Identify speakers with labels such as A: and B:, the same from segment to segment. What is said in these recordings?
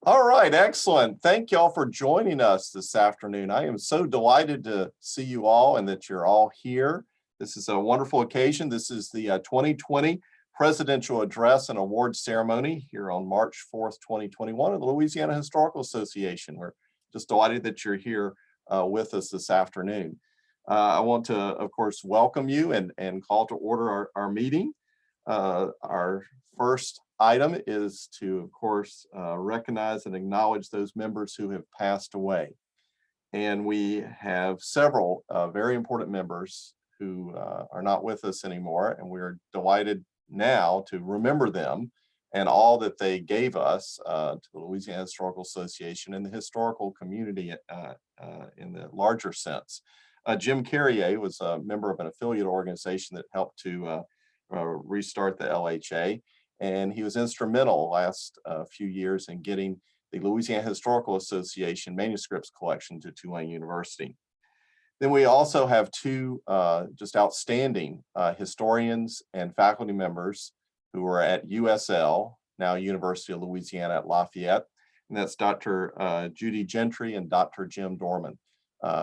A: All right, excellent. Thank y'all for joining us this afternoon. I am so delighted to see you all and that you're all here. This is a wonderful occasion. This is the 2020 Presidential Address and Awards Ceremony here on March 4th, 2021 at the Louisiana Historical Association. We're just delighted that you're here with us this afternoon. I want to, of course, welcome you and call to order our meeting. Our first item is to, of course, recognize and acknowledge those members who have passed away. And we have several very important members who are not with us anymore, and we are delighted now to remember them and all that they gave us to the Louisiana Historical Association and the historical community in the larger sense. Jim Carrier was a member of an affiliate organization that helped to restart the LHA, and he was instrumental last few years in getting the Louisiana Historical Association manuscripts collection to Tulane University. Then we also have two just outstanding historians and faculty members who are at USL, now University of Louisiana at Lafayette, and that's Dr. Judy Gentry and Dr. Jim Dorman.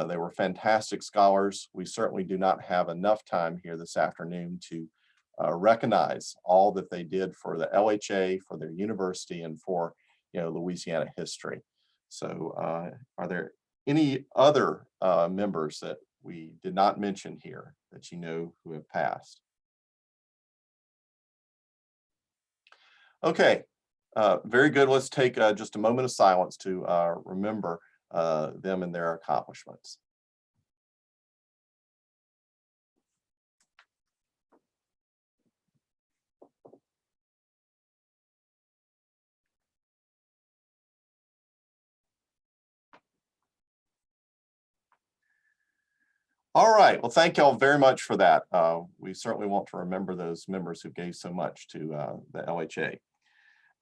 A: They were fantastic scholars. We certainly do not have enough time here this afternoon to recognize all that they did for the LHA, for their university, and for Louisiana history. So are there any other members that we did not mention here that you know who have passed? Okay, very good. Let's take just a moment of silence to remember them and their accomplishments. All right, well, thank y'all very much for that. We certainly want to remember those members who gave so much to the LHA.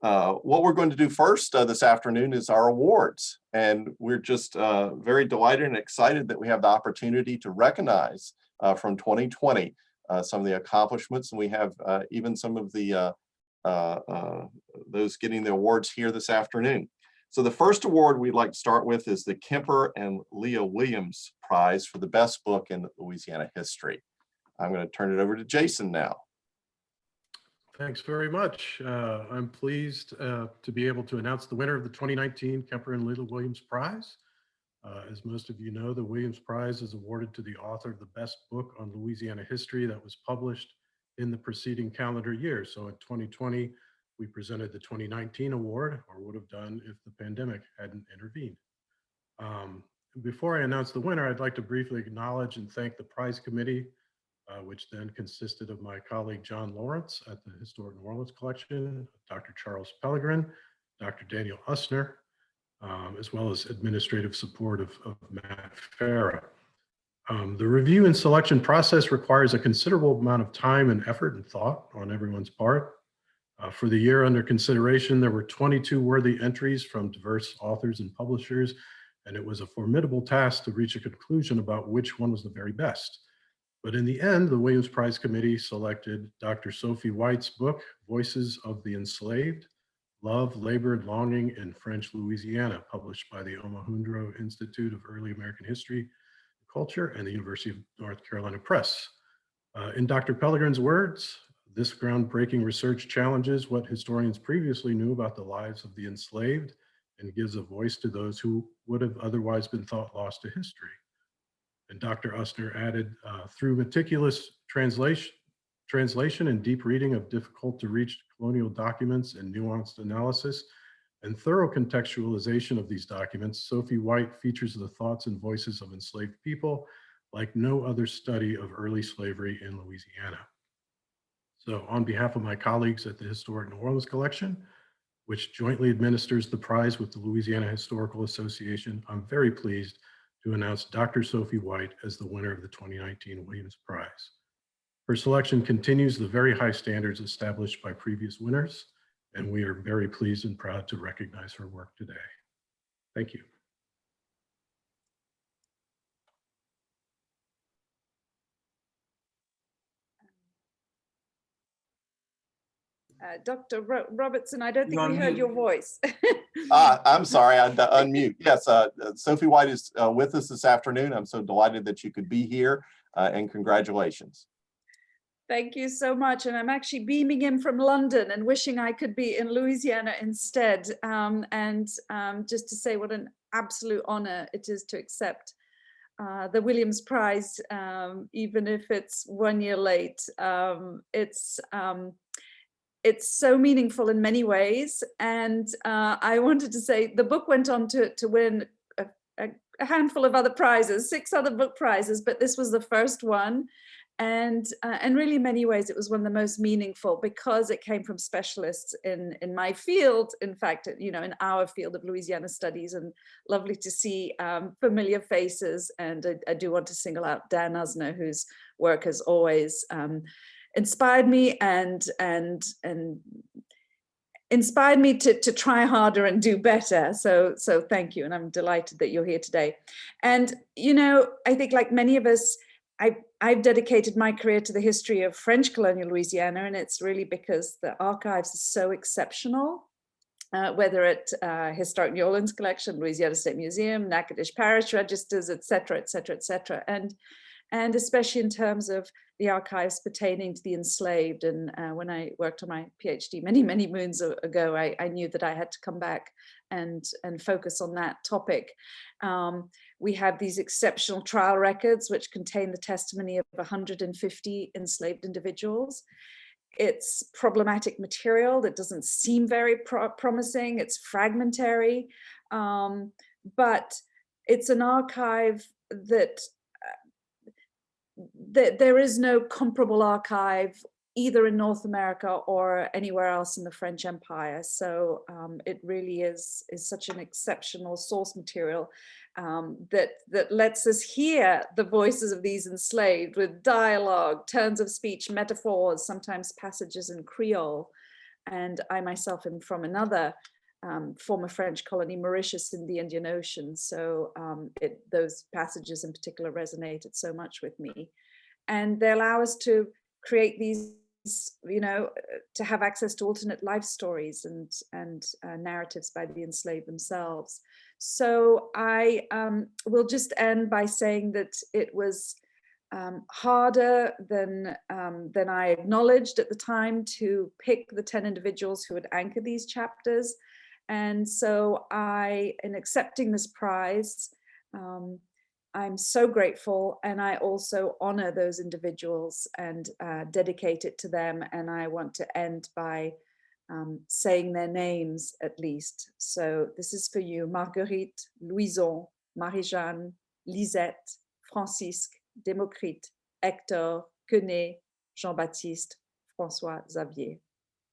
A: What we're going to do first this afternoon is our awards. And we're just very delighted and excited that we have the opportunity to recognize from 2020 some of the accomplishments. And we have even some of the those getting the awards here this afternoon. So the first award we'd like to start with is the Kemper and Leah Williams Prize for the best book in Louisiana history. I'm going to turn it over to Jason now.
B: Thanks very much. I'm pleased to be able to announce the winner of the 2019 Kemper and Leah Williams Prize. As most of you know, the Williams Prize is awarded to the author of the best book on Louisiana history that was published in the preceding calendar year. So in 2020, we presented the 2019 award, or would have done if the pandemic hadn't intervened. Before I announce the winner, I'd like to briefly acknowledge and thank the prize committee, which then consisted of my colleague John Lawrence at the Historic New Orleans Collection, Dr. Charles Pellegrin, Dr. Daniel Usner, as well as administrative support of Matt Farah. The review and selection process requires a considerable amount of time and effort and thought on everyone's part. For the year under consideration, there were 22 worthy entries from diverse authors and publishers, and it was a formidable task to reach a conclusion about which one was the very best. But in the end, the Williams Prize Committee selected Dr. Sophie White's book, Voices of the Enslaved, Love, Labor, and Longing in French Louisiana, published by the Omohundro Institute of Early American History and Culture and the University of North Carolina Press. In Dr. Pellegrin's words, this groundbreaking research challenges what historians previously knew about the lives of the enslaved and gives a voice to those who would have otherwise been thought lost to history. And Dr. Usner added, through meticulous translation and deep reading of difficult to reach colonial documents and nuanced analysis and thorough contextualization of these documents, Sophie White features the thoughts and voices of enslaved people like no other study of early slavery in Louisiana. So on behalf of my colleagues at the Historic New Orleans Collection, which jointly administers the prize with the Louisiana Historical Association, I'm very pleased to announce Dr. Sophie White as the winner of the 2019 Williams Prize. Her selection continues the very high standards established by previous winners, and we are very pleased and proud to recognize her work today. Thank you.
C: Dr. Robertson, I don't think we heard your voice.
A: I'm sorry, I had to unmute. Yes, Sophie White is with us this afternoon. I'm so delighted that you could be here, and congratulations.
C: Thank you so much. And I'm actually beaming in from London and wishing I could be in Louisiana instead. Just to say what an absolute honor it is to accept the Williams Prize, even if it's 1 year late. It's so meaningful in many ways. And I wanted to say the book went on to win a handful of other prizes, 6 other book prizes, but this was the first one. And really in many ways, it was one of the most meaningful because it came from specialists in my field, in fact, you know, in our field of Louisiana studies, and lovely to see familiar faces. And I do want to single out Dan Usner, whose work has always inspired me and inspired me to try harder and do better. So thank you. And I'm delighted that you're here today. And, you know, I think like many of us, I've dedicated my career to the history of French colonial Louisiana, and it's really because the archives are so exceptional, whether at Historic New Orleans Collection, Louisiana State Museum, Natchitoches Parish Registers, et cetera, et cetera, et cetera. And especially in terms of the archives pertaining to the enslaved. And when I worked on my PhD many, many moons ago, I knew that I had to come back and focus on that topic. We have these exceptional trial records, which contain the testimony of 150 enslaved individuals. It's problematic material that doesn't seem very promising. It's fragmentary, but it's an archive that there is no comparable archive either in North America or anywhere else in the French Empire. So it really is such an exceptional source material that lets us hear the voices of these enslaved with dialogue, turns of speech, metaphors, sometimes passages in Creole. And I myself am from another former French colony, Mauritius, in the Indian Ocean. So those passages in particular resonated so much with me. And they allow us to create these, you know, to have access to alternate life stories and narratives by the enslaved themselves. So I will just end by saying that it was harder than I acknowledged at the time to pick the 10 individuals who would anchor these chapters. And so in accepting this prize, I'm so grateful, and I also honor those individuals and dedicate it to them. And I want to end by saying their names at least. So this is for you: Marguerite, Louison, Marie-Jeanne, Lisette, Francisque, Démocrite, Hector, Quenet, Jean-Baptiste, François Xavier.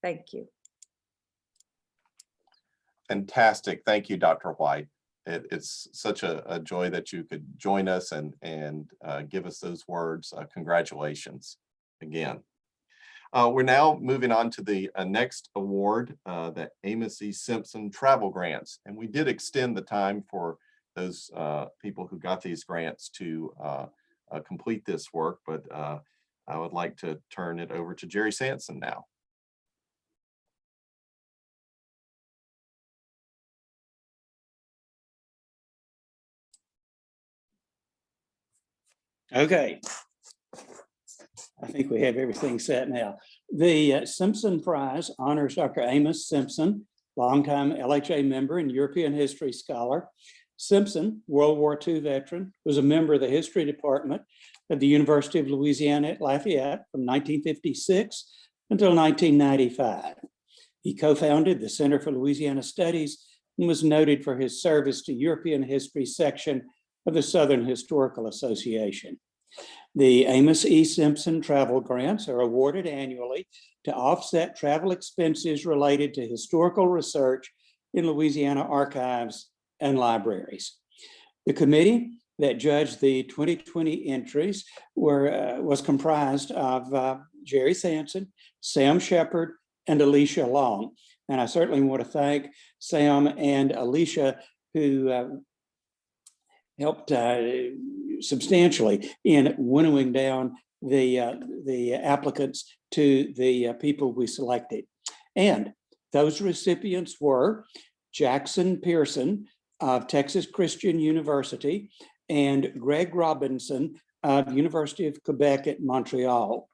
C: Thank you.
A: Fantastic. Thank you, Dr. White. It's such a joy that you could join us and give us those words. Congratulations again. We're now moving on to the next award, the Amos E. Simpson Travel Grants. And we did extend the time for those people who got these grants to complete this work, but I would like to turn it over to Jerry Sanson now.
D: Okay, I think we have everything set now. The Simpson Prize honors Dr. Amos Simpson, longtime LHA member and European history scholar. Simpson, World War II veteran, was a member of the history department at the University of Louisiana at Lafayette from 1956 until 1995. He co-founded the Center for Louisiana Studies and was noted for his service to European history section of the Southern Historical Association. The Amos E. Simpson travel grants are awarded annually to offset travel expenses related to historical research in Louisiana archives and libraries. The committee that judged the 2020 entries was comprised of Jerry Sanson, Sam Shepard, and Alicia Long. And I certainly want to thank Sam and Alicia, who helped substantially in winnowing down the applicants to the people we selected. And those recipients were Jackson Pearson of Texas Christian University and Greg Robinson of University of Quebec at Montreal.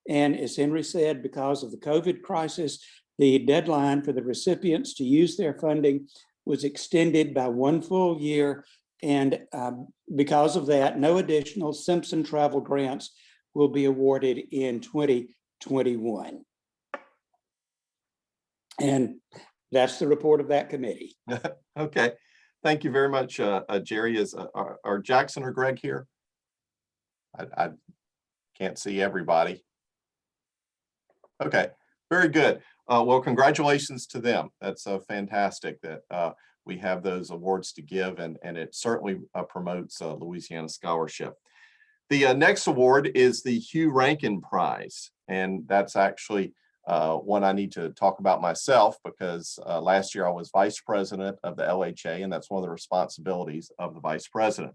D: And as Henry said, because of the COVID crisis, the deadline for the recipients to use their funding was extended by 1 full year. And because of that, no additional Simpson travel grants will be awarded in 2021. And that's the report of that committee.
A: Okay, thank you very much, Jerry. Are Jackson or Greg here? I can't see everybody. Okay, very good. Well, congratulations to them. That's fantastic that we have those awards to give, and it certainly promotes Louisiana scholarship. The next award is the Hugh Rankin Prize, and that's actually one I need to talk about myself because last year I was vice president of the LHA, and that's one of the responsibilities of the vice president.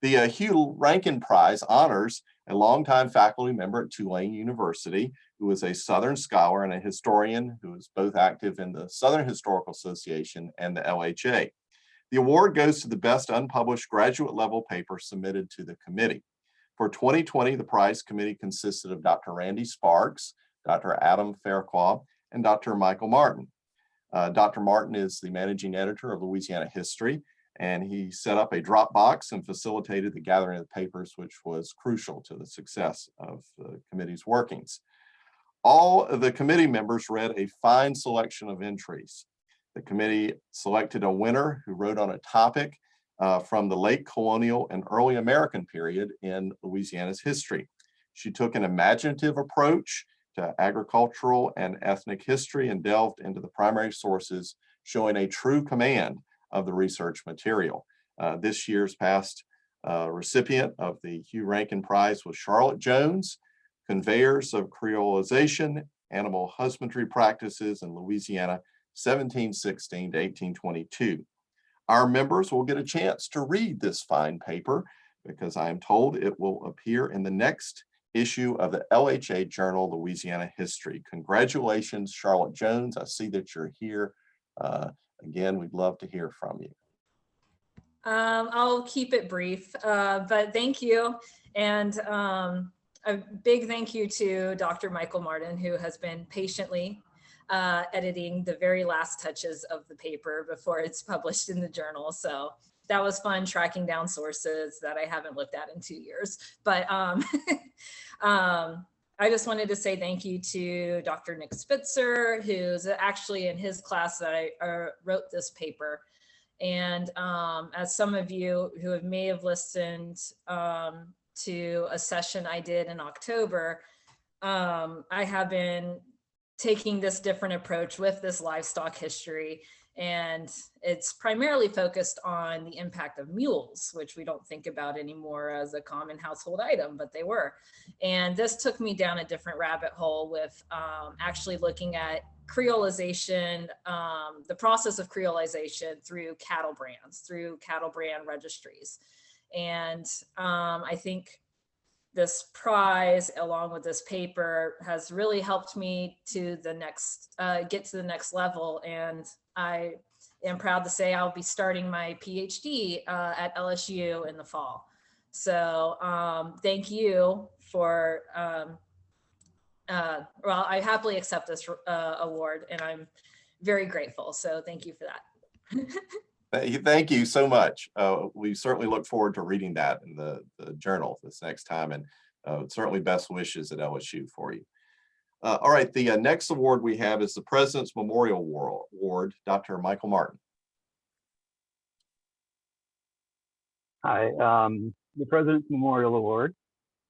A: The Hugh Rankin Prize honors a longtime faculty member at Tulane University who is a Southern scholar and a historian who is both active in the Southern Historical Association and the LHA. The award goes to the best unpublished graduate level paper submitted to the committee. For 2020, the prize committee consisted of Dr. Randy Sparks, Dr. Adam Fairclough, and Dr. Michael Martin. Dr. Martin is the managing editor of Louisiana History, and he set up a Dropbox and facilitated the gathering of the papers, which was crucial to the success of the committee's workings. All of the committee members read a fine selection of entries. The committee selected a winner who wrote on a topic from the late colonial and early American period in Louisiana's history. She took an imaginative approach to agricultural and ethnic history and delved into the primary sources, showing a true command of the research material. This year's past recipient of the Hugh Rankin Prize was Charlotte Jones, Conveyors of Creolization, Animal Husbandry Practices in Louisiana, 1716 to 1822. Our members will get a chance to read this fine paper because I am told it will appear in the next issue of the LHA Journal, Louisiana History. Congratulations, Charlotte Jones. I see that you're here. Again, we'd love to hear from you.
E: I'll keep it brief, but thank you. And a big thank you to Dr. Michael Martin, who has been patiently editing the very last touches of the paper before it's published in the journal. So that was fun tracking down sources that I haven't looked at in 2 years. But I just wanted to say thank you to Dr. Nick Spitzer, who's actually in his class that I wrote this paper. And as some of you who may have listened to a session I did in October, I have been taking this different approach with this livestock history. And it's primarily focused on the impact of mules, which we don't think about anymore as a common household item, but they were. And this took me down a different rabbit hole with actually looking at creolization, the process of creolization through cattle brands, through cattle brand registries. And I think this prize, along with this paper, has really helped me to the next, get to the next level. And I am proud to say I'll be starting my PhD at LSU in the fall. So thank you for, well, I happily accept this award and I'm very grateful. So thank you for that.
A: Thank you so much. We certainly look forward to reading that in the journal this next time, and certainly best wishes at LSU for you. All right, the next award we have is the President's Memorial Award, Dr. Michael Martin.
F: Hi, the President's Memorial Award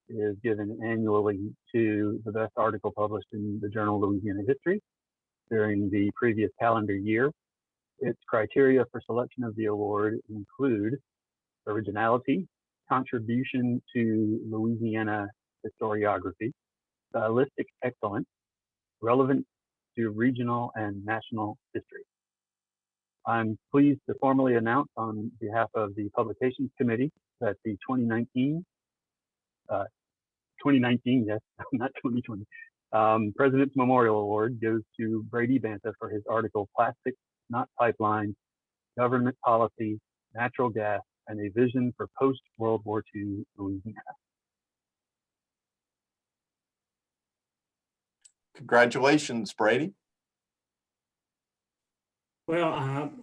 F: is given annually to the best article published in the journal Louisiana History during the previous calendar year. Its criteria for selection of the award include originality, contribution to Louisiana historiography, stylistic excellence, relevance to regional and national history. I'm pleased to formally announce on behalf of the Publications Committee that the 2019, yes, not 2020, President's Memorial Award goes to Brady Banta for his article, Plastic not pipelines, government policy, natural gas, and a vision for post-World War II Louisiana.
A: Congratulations, Brady.
G: Well,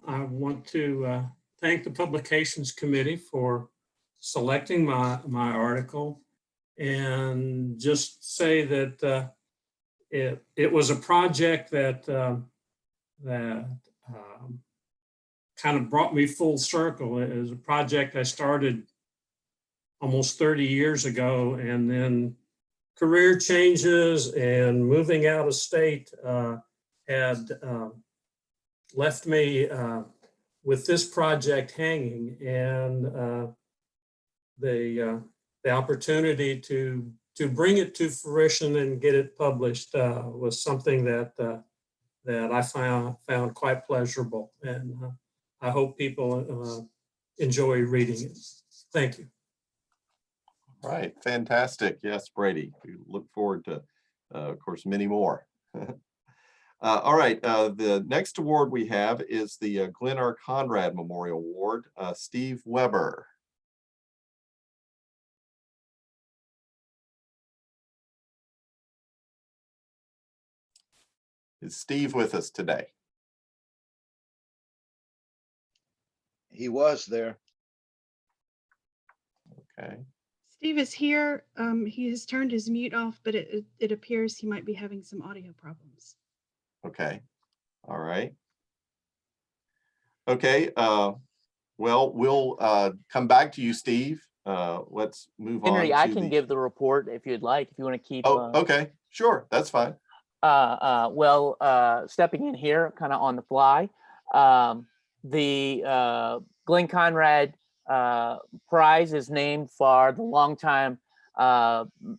G: I want to thank the Publications Committee for selecting my article, and just say that it was a project that kind of brought me full circle. It was a project I started almost 30 years ago, and then career changes and moving out of state had left me with this project hanging, and the opportunity to bring it to fruition and get it published was something that I found quite pleasurable, and I hope people enjoy reading it. Thank you.
A: All right, fantastic. Yes, Brady. We look forward to, of course, many more. All right, the next award we have is the Glen R. Conrad Memorial Award. Steve Weber. Is Steve with us today?
H: He was there.
A: Okay.
I: Steve is here. He has turned his mute off, but it appears he might be having some audio problems.
A: Okay. All right. Okay. Well, we'll come back to you, Steve. Let's move on.
J: Henry, I can give the report if you'd like, if you want to keep.
A: Oh, okay. Sure. That's fine.
J: Stepping in here kind of on the fly, the Glen Conrad Prize is named for the longtime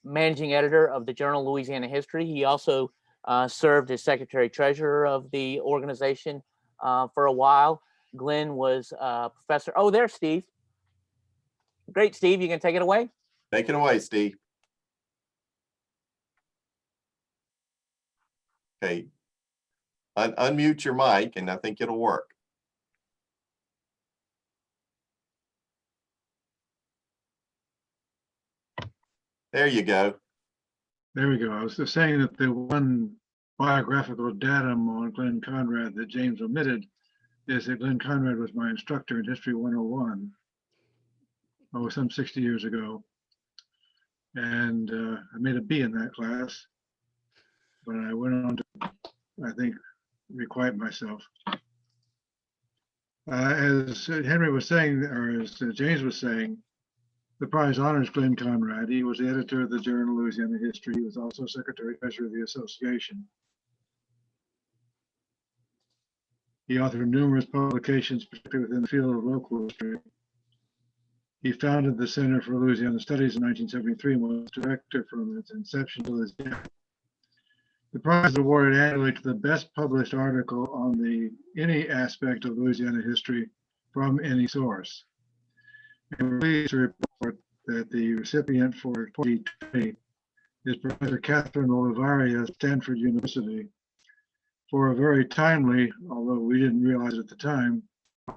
J: managing editor of the journal Louisiana History. He also served as secretary treasurer of the organization for a while. Glen was a professor. Oh, there's Steve. Great, Steve. You can take it away.
A: Take it away, Steve. Okay. Unmute your mic, and I think it'll work. There you go.
K: There we go. I was just saying that the one biographical datum on Glen Conrad that James omitted is that Glen Conrad was my instructor in History 101, some 60 years ago. And I made a B in that class, but I went on to, I think, requite myself. As Henry was saying, or as James was saying, the prize honors Glen Conrad. He was the editor of the journal Louisiana History. He was also secretary treasurer of the association. He authored numerous publications, particularly within the field of local history. He founded the Center for Louisiana Studies in 1973 and was director from its inception to this day. The prize is awarded annually to the best published article on any aspect of Louisiana history from any source. And we're pleased to report that the recipient for 2020 is Professor Catherine Olivaria of Stanford University for a very timely, although we didn't realize at the time,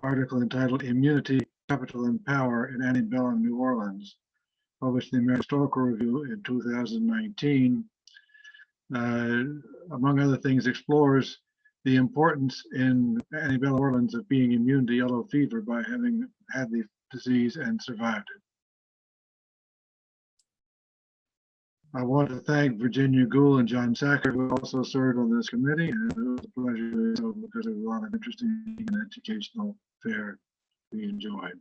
K: article entitled Immunity, Capital, and Power in Antebellum New Orleans, published in the American Historical Review in 2019. Among other things, explores the importance in antebellum Orleans of being immune to yellow fever by having had the disease and survived it. I want to thank Virginia Gould and John Sacker, who also served on this committee, and it was a pleasure to do so because there was a lot of interesting and educational fare we enjoyed.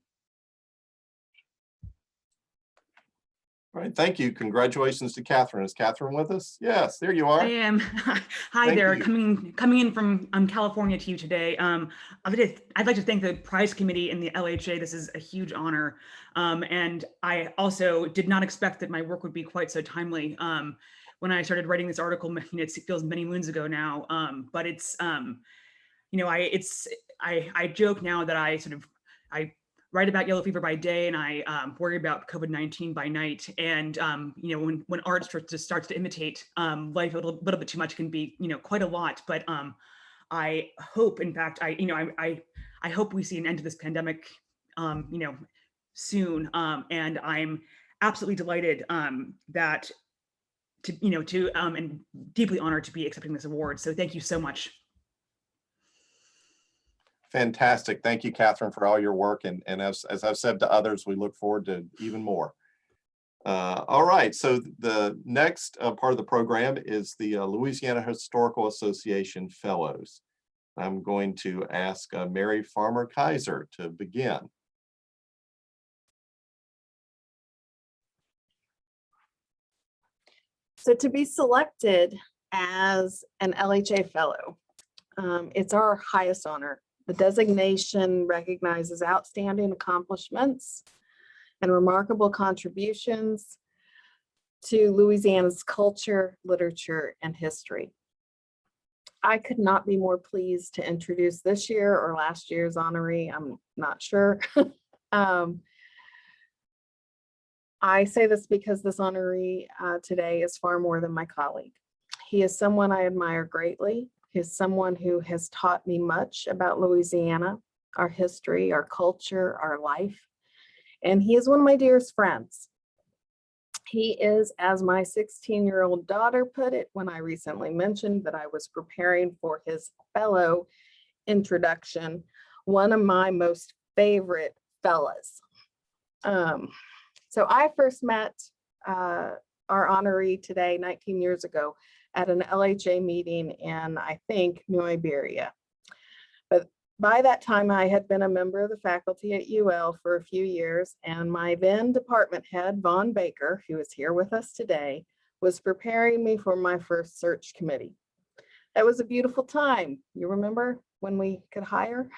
A: All right, thank you. Congratulations to Catherine. Is Catherine with us? Yes, there you are.
L: I am. Hi
A: Thank
L: there,
A: you.
L: coming in from California to you today. I'd like to thank the prize committee and the LHA. This is a huge honor. And I also did not expect that my work would be quite so timely. When I started writing this article, it feels many moons ago now, but it's, I joke now that I write about yellow fever by day and I worry about COVID-19 by night. And, when art starts to imitate life a little bit too much, can be, quite a lot. But I hope, in fact, I hope we see an end to this pandemic, soon. And I'm absolutely delighted that and deeply honored to be accepting this award. So thank you so much.
A: Fantastic. Thank you, Catherine, for all your work. And as I've said to others, we look forward to even more. All right, so the next part of the program is the Louisiana Historical Association Fellows. I'm going to ask Mary Farmer Kaiser to begin.
M: So to be selected as an LHA Fellow, it's our highest honor. The designation recognizes outstanding accomplishments and remarkable contributions to Louisiana's culture, literature, and history. I could not be more pleased to introduce this year or last year's honoree. I'm not sure. I say this because this honoree today is far more than my colleague. He is someone I admire greatly. He is someone who has taught me much about Louisiana, our history, our culture, our life. And he is one of my dearest friends. He is, as my 16-year-old daughter put it when I recently mentioned that I was preparing for his fellow introduction, one of my most favorite fellas. So I first met our honoree today 19 years ago at an LHA meeting in, I think, New Iberia. But by that time, I had been a member of the faculty at UL for a few years, and my then department head, Vaughn Baker, who is here with us today, was preparing me for my first search committee. That was a beautiful time. You remember when we could hire?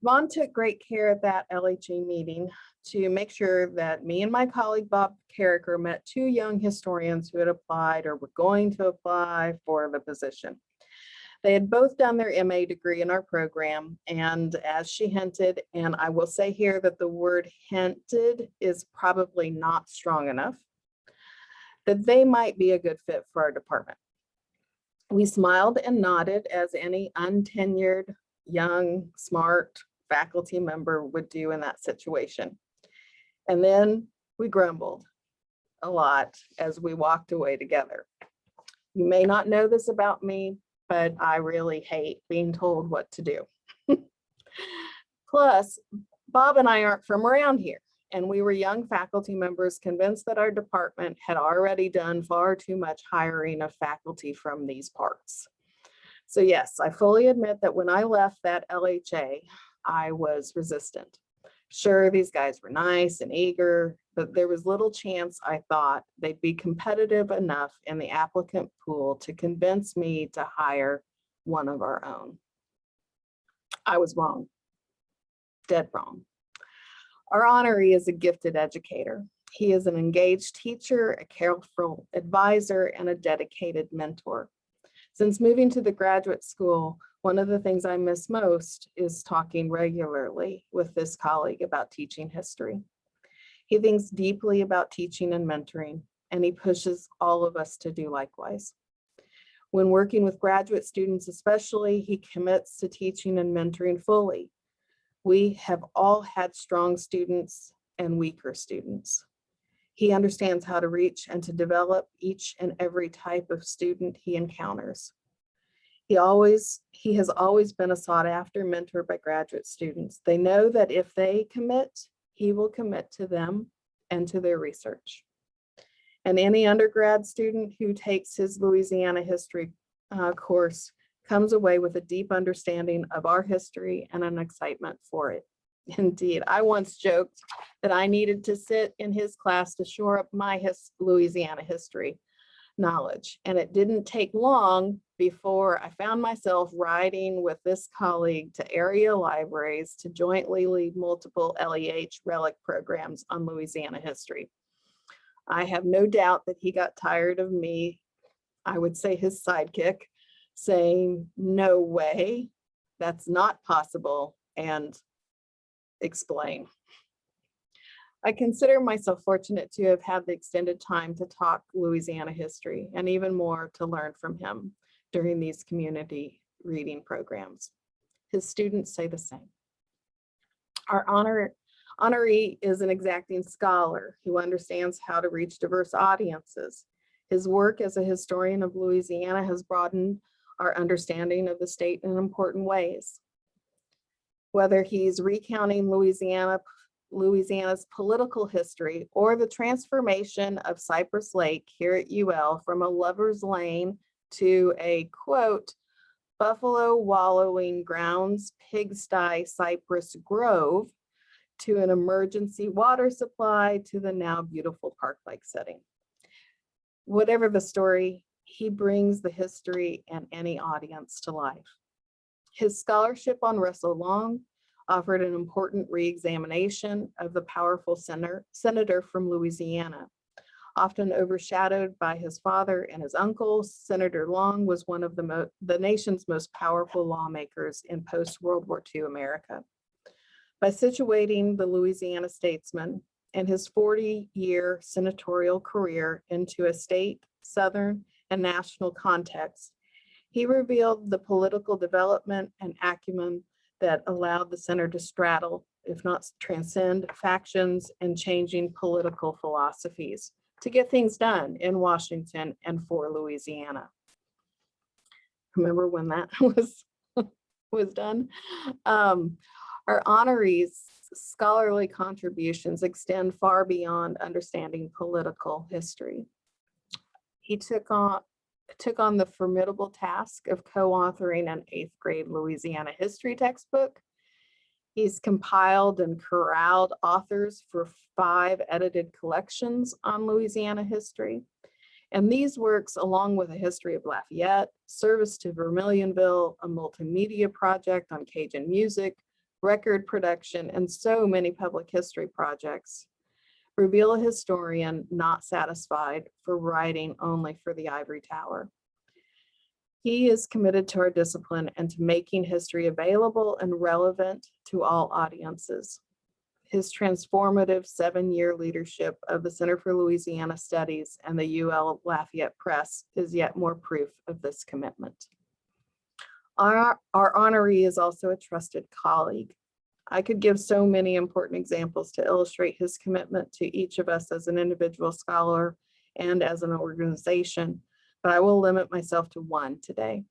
M: Vaughn took great care at that LHA meeting to make sure that me and my colleague Bob Carricker met two young historians who had applied or were going to apply for the position. They had both done their MA degree in our program, and as she hinted, and I will say here that the word hinted is probably not strong enough, that they might be a good fit for our department. We smiled and nodded as any untenured, young, smart faculty member would do in that situation. And then we grumbled a lot as we walked away together. You may not know this about me, but I really hate being told what to do. Plus, Bob and I aren't from around here, and we were young faculty members convinced that our department had already done far too much hiring of faculty from these parts. So yes, I fully admit that when I left that LHA, I was resistant. Sure, these guys were nice and eager, but there was little chance I thought they'd be competitive enough in the applicant pool to convince me to hire one of our own. I was wrong, dead wrong. Our honoree is a gifted educator. He is an engaged teacher, a careful advisor, and a dedicated mentor. Since moving to the graduate school, one of the things I miss most is talking regularly with this colleague about teaching history. He thinks deeply about teaching and mentoring, and he pushes all of us to do likewise. When working with graduate students especially, he commits to teaching and mentoring fully. We have all had strong students and weaker students. He understands how to reach and to develop each and every type of student he encounters. He has always been a sought after mentor by graduate students. They know that if they commit, he will commit to them and to their research. And any undergrad student who takes his Louisiana history course comes away with a deep understanding of our history and an excitement for it. Indeed, I once joked that I needed to sit in his class to shore up my Louisiana history knowledge. And it didn't take long before I found myself riding with this colleague to area libraries to jointly lead multiple LEH relic programs on Louisiana history. I have no doubt that he got tired of me, I would say his sidekick, saying, "No way, that's not possible," and explain. I consider myself fortunate to have had the extended time to talk Louisiana history and even more to learn from him. during these community reading programs. His students say the same. Our honoree is an exacting scholar who understands how to reach diverse audiences. His work as a historian of Louisiana has broadened our understanding of the state in important ways. Whether he's recounting Louisiana's political history or the transformation of Cypress Lake here at UL from a lover's lane to a, quote, buffalo wallowing grounds pigsty Cypress Grove, to an emergency water supply to the now beautiful park-like setting. Whatever the story, he brings the history and any audience to life. His scholarship on Russell Long offered an important re-examination of the powerful senator from Louisiana. Often overshadowed by his father and his uncle, Senator Long was one of the nation's most powerful lawmakers in post-World War II America. By situating the Louisiana statesman and his 40-year senatorial career into a state, southern, and national context, he revealed the political development and acumen that allowed the center to straddle, if not transcend, factions and changing political philosophies to get things done in Washington and for Louisiana. Remember when that was done? Our honorees' scholarly contributions extend far beyond understanding political history. He took on the formidable task of co-authoring an 8th grade Louisiana history textbook. He's compiled and corralled authors for 5 edited collections on Louisiana history. And these works, along with a history of Lafayette, service to Vermilionville, a multimedia project on Cajun music, record production, and so many public history projects, reveal a historian not satisfied for writing only for the ivory tower. He is committed to our discipline and to making history available and relevant to all audiences. His transformative 7-year leadership of the Center for Louisiana Studies and the UL Lafayette Press is yet more proof of this commitment. Our honoree is also a trusted colleague. I could give so many important examples to illustrate his commitment to each of us as an individual scholar and as an organization, but I will limit myself to one today.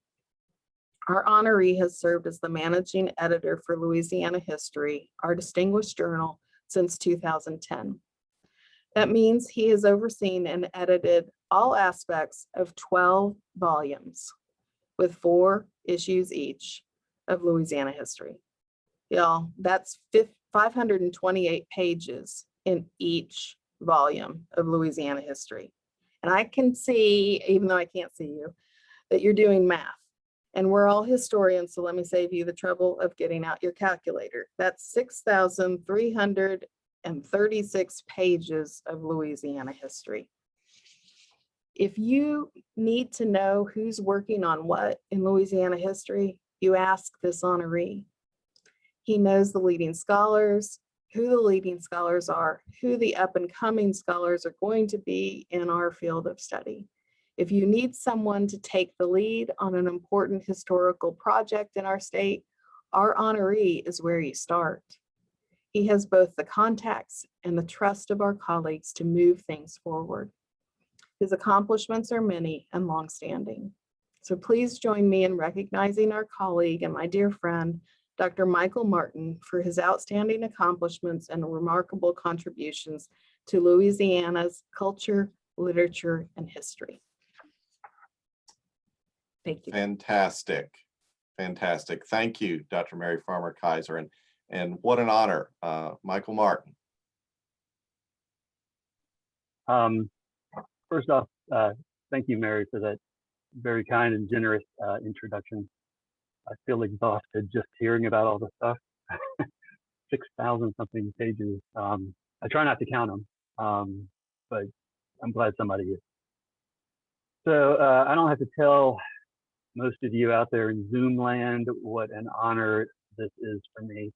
M: Our honoree has served as the managing editor for Louisiana History, our distinguished journal, since 2010. That means he has overseen and edited all aspects of 12 volumes with 4 issues each of Louisiana history. Y'all, that's 528 pages in each volume of Louisiana history. And I can see, even though I can't see you, that you're doing math. And we're all historians, so let me save you the trouble of getting out your calculator. That's 6,336 pages of Louisiana history. If you need to know who's working on what in Louisiana history, you ask this honoree. He knows the leading scholars, who the leading scholars are, who the up and coming scholars are going to be in our field of study. If you need someone to take the lead on an important historical project in our state, our honoree is where you start. He has both the contacts and the trust of our colleagues to move things forward. His accomplishments are many and longstanding. So please join me in recognizing our colleague and my dear friend, Dr. Michael Martin, for his outstanding accomplishments and remarkable contributions to Louisiana's culture, literature, and history. Thank you.
A: Fantastic. Fantastic. Thank you, Dr. Mary Farmer Kaiser. And what an honor, Michael Martin.
F: First off, thank you, Mary, for that very kind and generous introduction. I feel exhausted just hearing about all the stuff. 6,000 something pages. I try not to count them, but I'm glad somebody is. So I don't have to tell most of you out there in Zoom land what an honor this is for me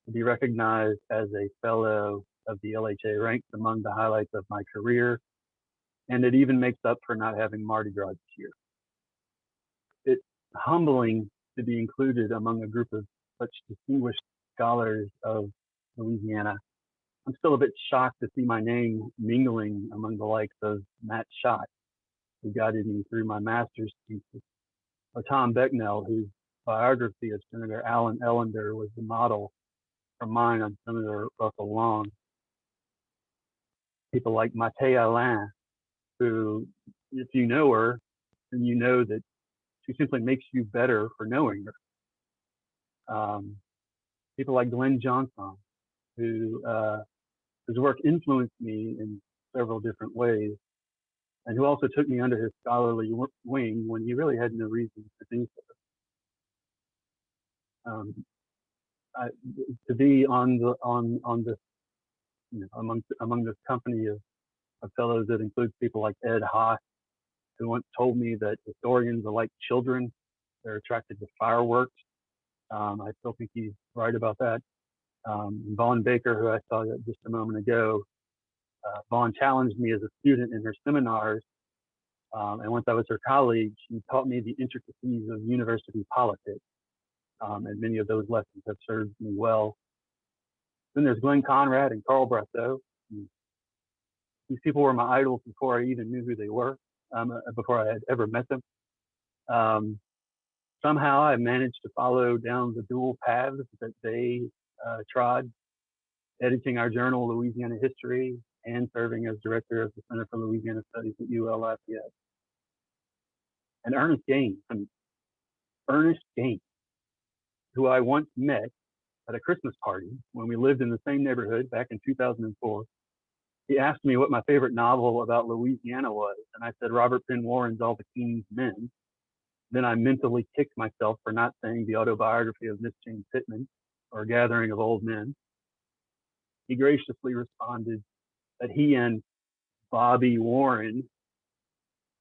F: to be recognized as a fellow of the LHA, ranks among the highlights of my career, and it even makes up for not having Mardi Gras this year. it's humbling to be included among a group of such distinguished scholars of Louisiana. I'm still a bit shocked to see my name mingling among the likes of Matt Schott, who guided me through my master's thesis, or Tom Becknell, whose biography of Senator Allen Ellender was the model for mine on Senator Russell Long. People like Mathé Alain, who, if you know her, then you know that she simply makes you better for knowing her. People like Glen Johnson, whose work influenced me in several different ways, and who also took me under his scholarly wing when he really had no reason to do so. To be on this, among this company of fellows that includes people like Ed Haas, who once told me that historians are like children; they're attracted to fireworks. I still think he's right about that. Vaughn Baker, who I saw just a moment ago, Vaughn challenged me as a student in her seminars, and once I was her colleague, she taught me the intricacies of university politics, and many of those lessons have served me well. Then there's Glen Conrad and Carl Brasso. These people were my idols before I even knew who they were, before I had ever met them. Somehow I managed to follow down the dual paths that they trod, editing our journal, Louisiana History, and serving as director of the Center for Louisiana Studies at UL Lafayette. And Ernest Gaines, who I once met at a Christmas party when we lived in the same neighborhood back in 2004. He asked me what my favorite novel about Louisiana was, and I said Robert Penn Warren's All the King's Men. Then I mentally kicked myself for not saying the autobiography of Miss Jane Pittman or Gathering of Old Men. He graciously responded that he and Bobby Warren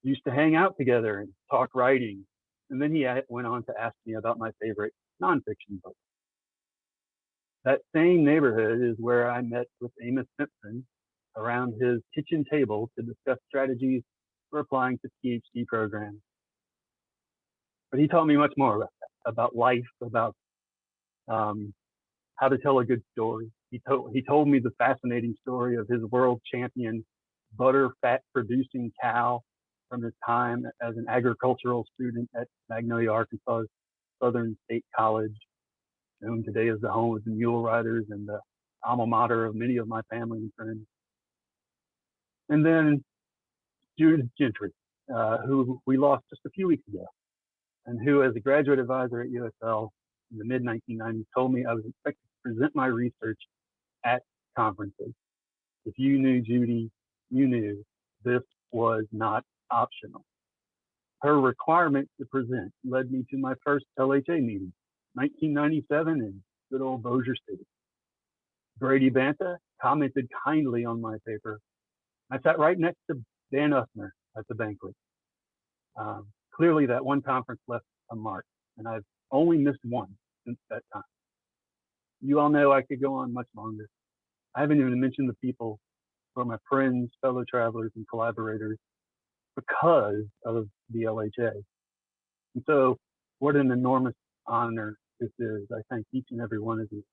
F: used to hang out together and talk writing. And then he went on to ask me about my favorite nonfiction book. That same neighborhood is where I met with Amos Simpson around his kitchen table to discuss strategies for applying to PhD programs. But he taught me much more about life, about how to tell a good story. He told me the fascinating story of his world champion butter fat producing cow from his time as an agricultural student at Magnolia, Arkansas Southern State College, known today as the home of the mule riders and the alma mater of many of my family and friends. And then Judith Gentry, who we lost just a few weeks ago, and who, as a graduate advisor at USL in the mid-1990s, told me I was expected to present my research at conferences. If you knew Judy, you knew this was not optional. Her requirement to present led me to my first LHA meeting, 1997 in good old Bossier City. Brady Banta commented kindly on my paper. I sat right next to Dan Usner at the banquet. Clearly that one conference left a mark, and I've only missed one since that time. You all know I could go on much longer. I haven't even mentioned the people who are my friends, fellow travelers, and collaborators because of the LHA. And so what an enormous honor this is. I thank each and every one of you.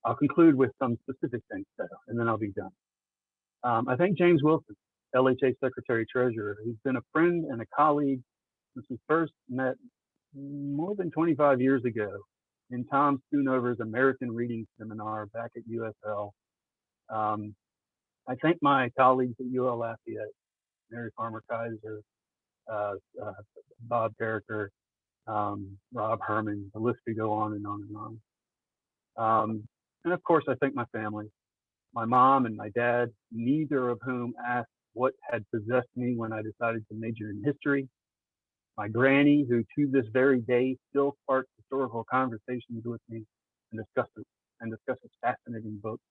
F: I'll conclude with some specific things, though, and then I'll be done. I thank James Wilson, LHA Secretary Treasurer, who's been a friend and a colleague since we first met more than 25 years ago in Tom Schoonover's American Reading Seminar back at USL. I thank my colleagues at UL Lafayette, Mary Farmer Kaiser, Bob Carricker, Rob Herman, the list could go on and on and on. And of course, I thank my family, my mom and my dad, neither of whom asked what had possessed me when I decided to major in history. My granny, who to this very day still sparks historical conversations with me and discusses fascinating books.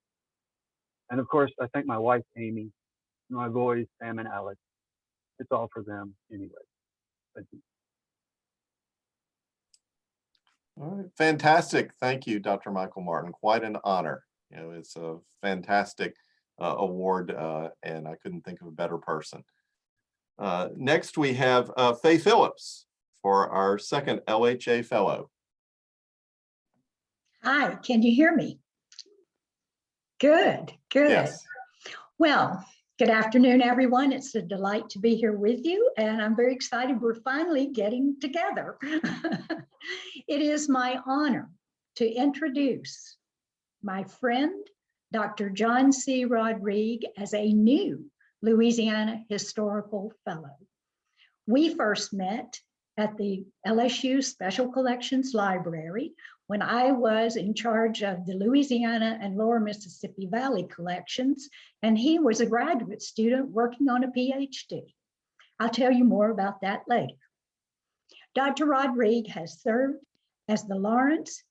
F: And of course, I thank my wife, Amy, and my boys, Sam and Alex. It's all for them anyway. Thank you.
A: All right, fantastic. Thank you, Dr. Michael Martin. Quite an honor. You know, it's a fantastic award, and I couldn't think of a better person. Next, we have Faye Phillips for our second LHA Fellow.
N: Hi, can you hear me? Good, good.
A: Yes.
N: Well, good afternoon, everyone. It's a delight to be here with you, and I'm very excited we're finally getting together. It is my honor to introduce my friend, Dr. John C. Rodrigue, as a new Louisiana Historical Fellow. We first met at the LSU Special Collections Library when I was in charge of the Louisiana and Lower Mississippi Valley collections, and he was a graduate student working on a PhD. I'll tell you more about that later. Dr. Rodrigue has served as the Lawrence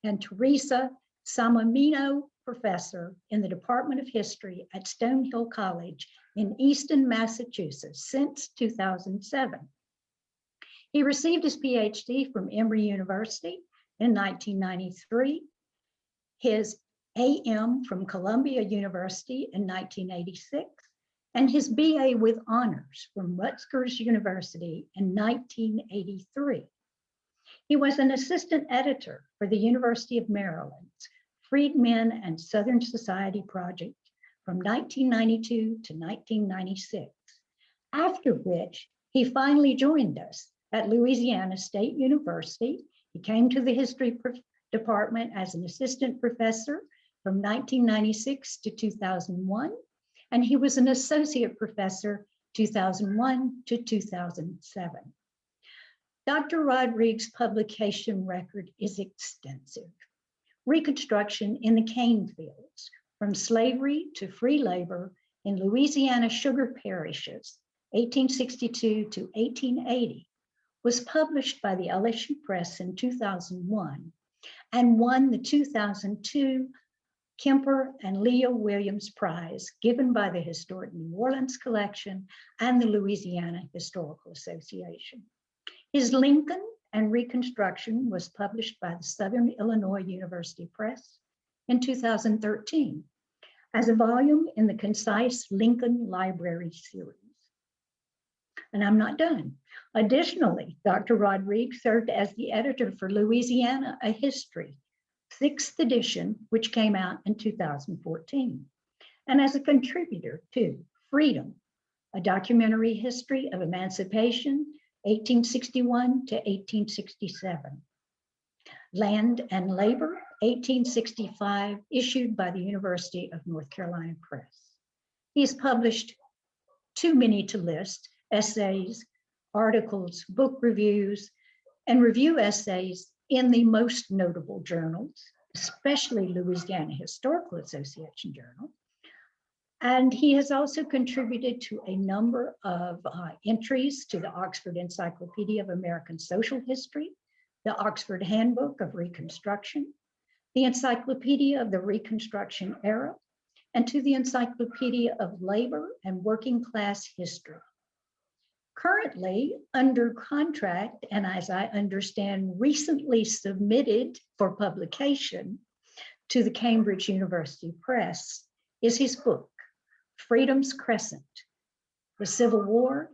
N: and Teresa Samamino Professor in the Department of History at Stonehill College in Easton, Massachusetts since 2007. He received his PhD from Emory University in 1993, his AM from Columbia University in 1986, and his BA with honors from Rutgers University in 1983. He was an assistant editor for the University of Maryland's Freedmen and Southern Society Project from 1992 to 1996, after which he finally joined us at Louisiana State University. He came to the history department as an assistant professor from 1996 to 2001, and he was an associate professor 2001 to 2007. Dr. Rodrigue's publication record is extensive. Reconstruction in the cane fields, from slavery to free labor in Louisiana sugar parishes, 1862 to 1880, was published by the LHA Press in 2001 and won the 2002 Kemper and Leah Williams Prize given by the Historic New Orleans Collection and the Louisiana Historical Association. His Lincoln and Reconstruction was published by the Southern Illinois University Press in 2013 as a volume in the Concise Lincoln Library series. And I'm not done. Additionally, Dr. Rodrigue served as the editor for Louisiana, a History, 6th edition, which came out in 2014, and as a contributor to Freedom, a documentary history of emancipation, 1861 to 1867. Land and Labor, 1865, issued by the University of North Carolina Press. He's published, too many to list, essays, articles, book reviews, and review essays in the most notable journals, especially Louisiana Historical Association Journal. And he has also contributed to a number of entries to the Oxford Encyclopedia of American Social History, the Oxford Handbook of Reconstruction, the Encyclopedia of the Reconstruction Era, and to the Encyclopedia of Labor and Working Class History. Currently under contract, and as I understand, recently submitted for publication to the Cambridge University Press, is his book, Freedom's Crescent, the Civil War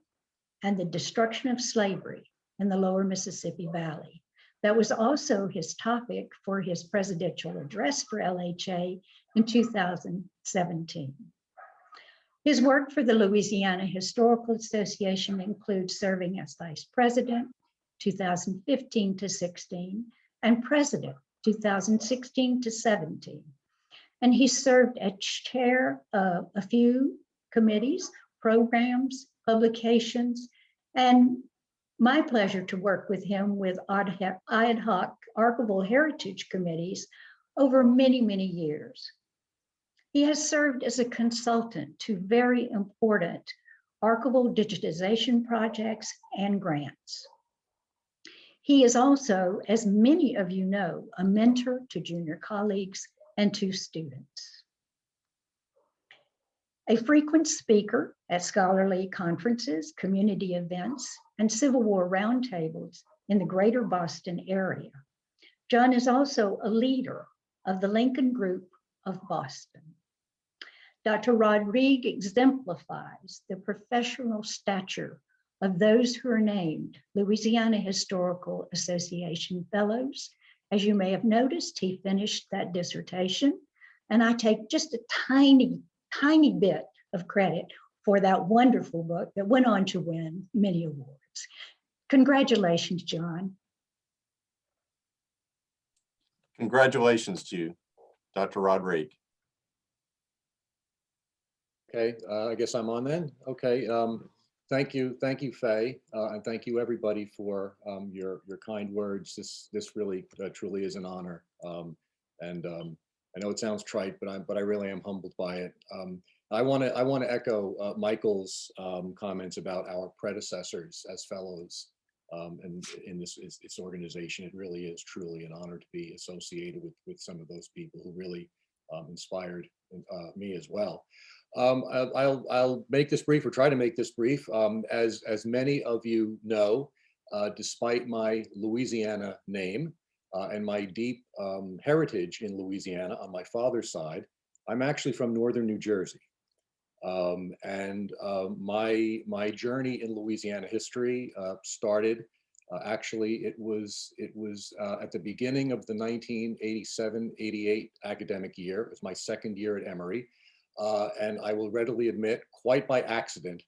N: and the Destruction of Slavery in the Lower Mississippi Valley. That was also his topic for his presidential address for LHA in 2017. His work for the Louisiana Historical Association includes serving as vice president 2015 to 16 and president 2016 to 17. And he served as chair of a few committees, programs, publications, and my pleasure to work with him with ad hoc archival heritage committees over many, many years. He has served as a consultant to very important archival digitization projects and grants. He is also, as many of you know, a mentor to junior colleagues and to students. A frequent speaker at scholarly conferences, community events, and Civil War roundtables in the greater Boston area. John is also a leader of the Lincoln Group of Boston. Dr. Rodrigue exemplifies the professional stature of those who are named Louisiana Historical Association Fellows. As you may have noticed, he finished that dissertation, and I take just a tiny, tiny bit of credit for that wonderful book that went on to win many awards. Congratulations, John.
A: Congratulations to you, Dr. Rodrigue.
O: Okay, I guess I'm on then. Okay, thank you, Faye, and thank you everybody for your kind words. This really truly is an honor, and I know it sounds trite, but I really am humbled by it. I want to echo Michael's comments about our predecessors as fellows, and in this organization. It really is truly an honor to be associated with some of those people who really inspired me as well. I'll make this brief, or try to make this brief. As many of you know, despite my Louisiana name and my deep heritage in Louisiana on my father's side, I'm actually from northern New Jersey. My journey in Louisiana history started, actually it was at the beginning of the 1987-88 academic year. It was my second year at Emory. And I will readily admit, quite by accident,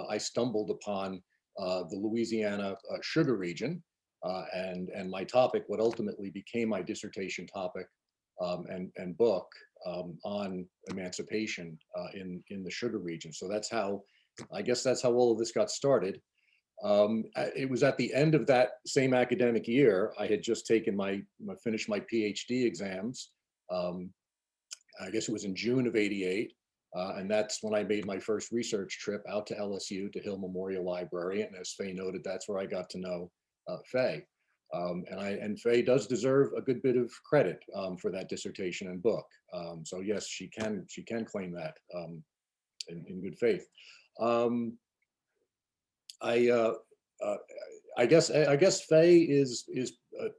O: I stumbled upon the Louisiana sugar region, and my topic, what ultimately became my dissertation topic and book on emancipation in the sugar region. So that's how, I guess that's how all of this got started. It was at the end of that same academic year, I had just taken finished my PhD exams. I guess it was in June of '88. And that's when I made my first research trip out to LSU, to Hill Memorial Library. And as Faye noted, that's where I got to know Faye. And Faye does deserve a good bit of credit for that dissertation and book. So yes, she can claim that in good faith. I guess Faye is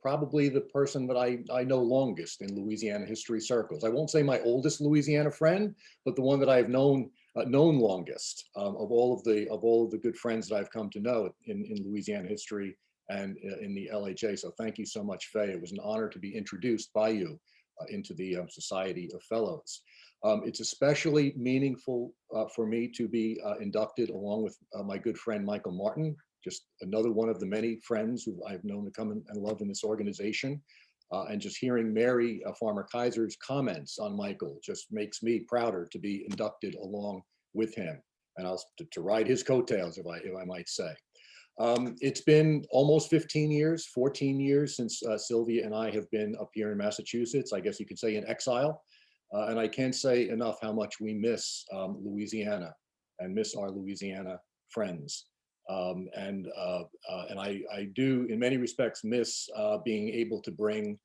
O: probably the person that I know longest in Louisiana history circles. I won't say my oldest Louisiana friend, but the one that I've known longest of all of the good friends that I've come to know in Louisiana history and in the LHA. So thank you so much, Faye. It was an honor to be introduced by you into the Society of Fellows. It's especially meaningful for me to be inducted along with my good friend Michael Martin, just another one of the many friends who I've known to come and love in this organization. And just hearing Mary Farmer Kaiser's comments on Michael just makes me prouder to be inducted along with him, and to ride his coattails, if I might say. It's been almost 14 years since Sylvia and I have been up here in Massachusetts, I guess you could say in exile. And I can't say enough how much we miss Louisiana and miss our Louisiana friends. And I do, in many respects, miss being able to bring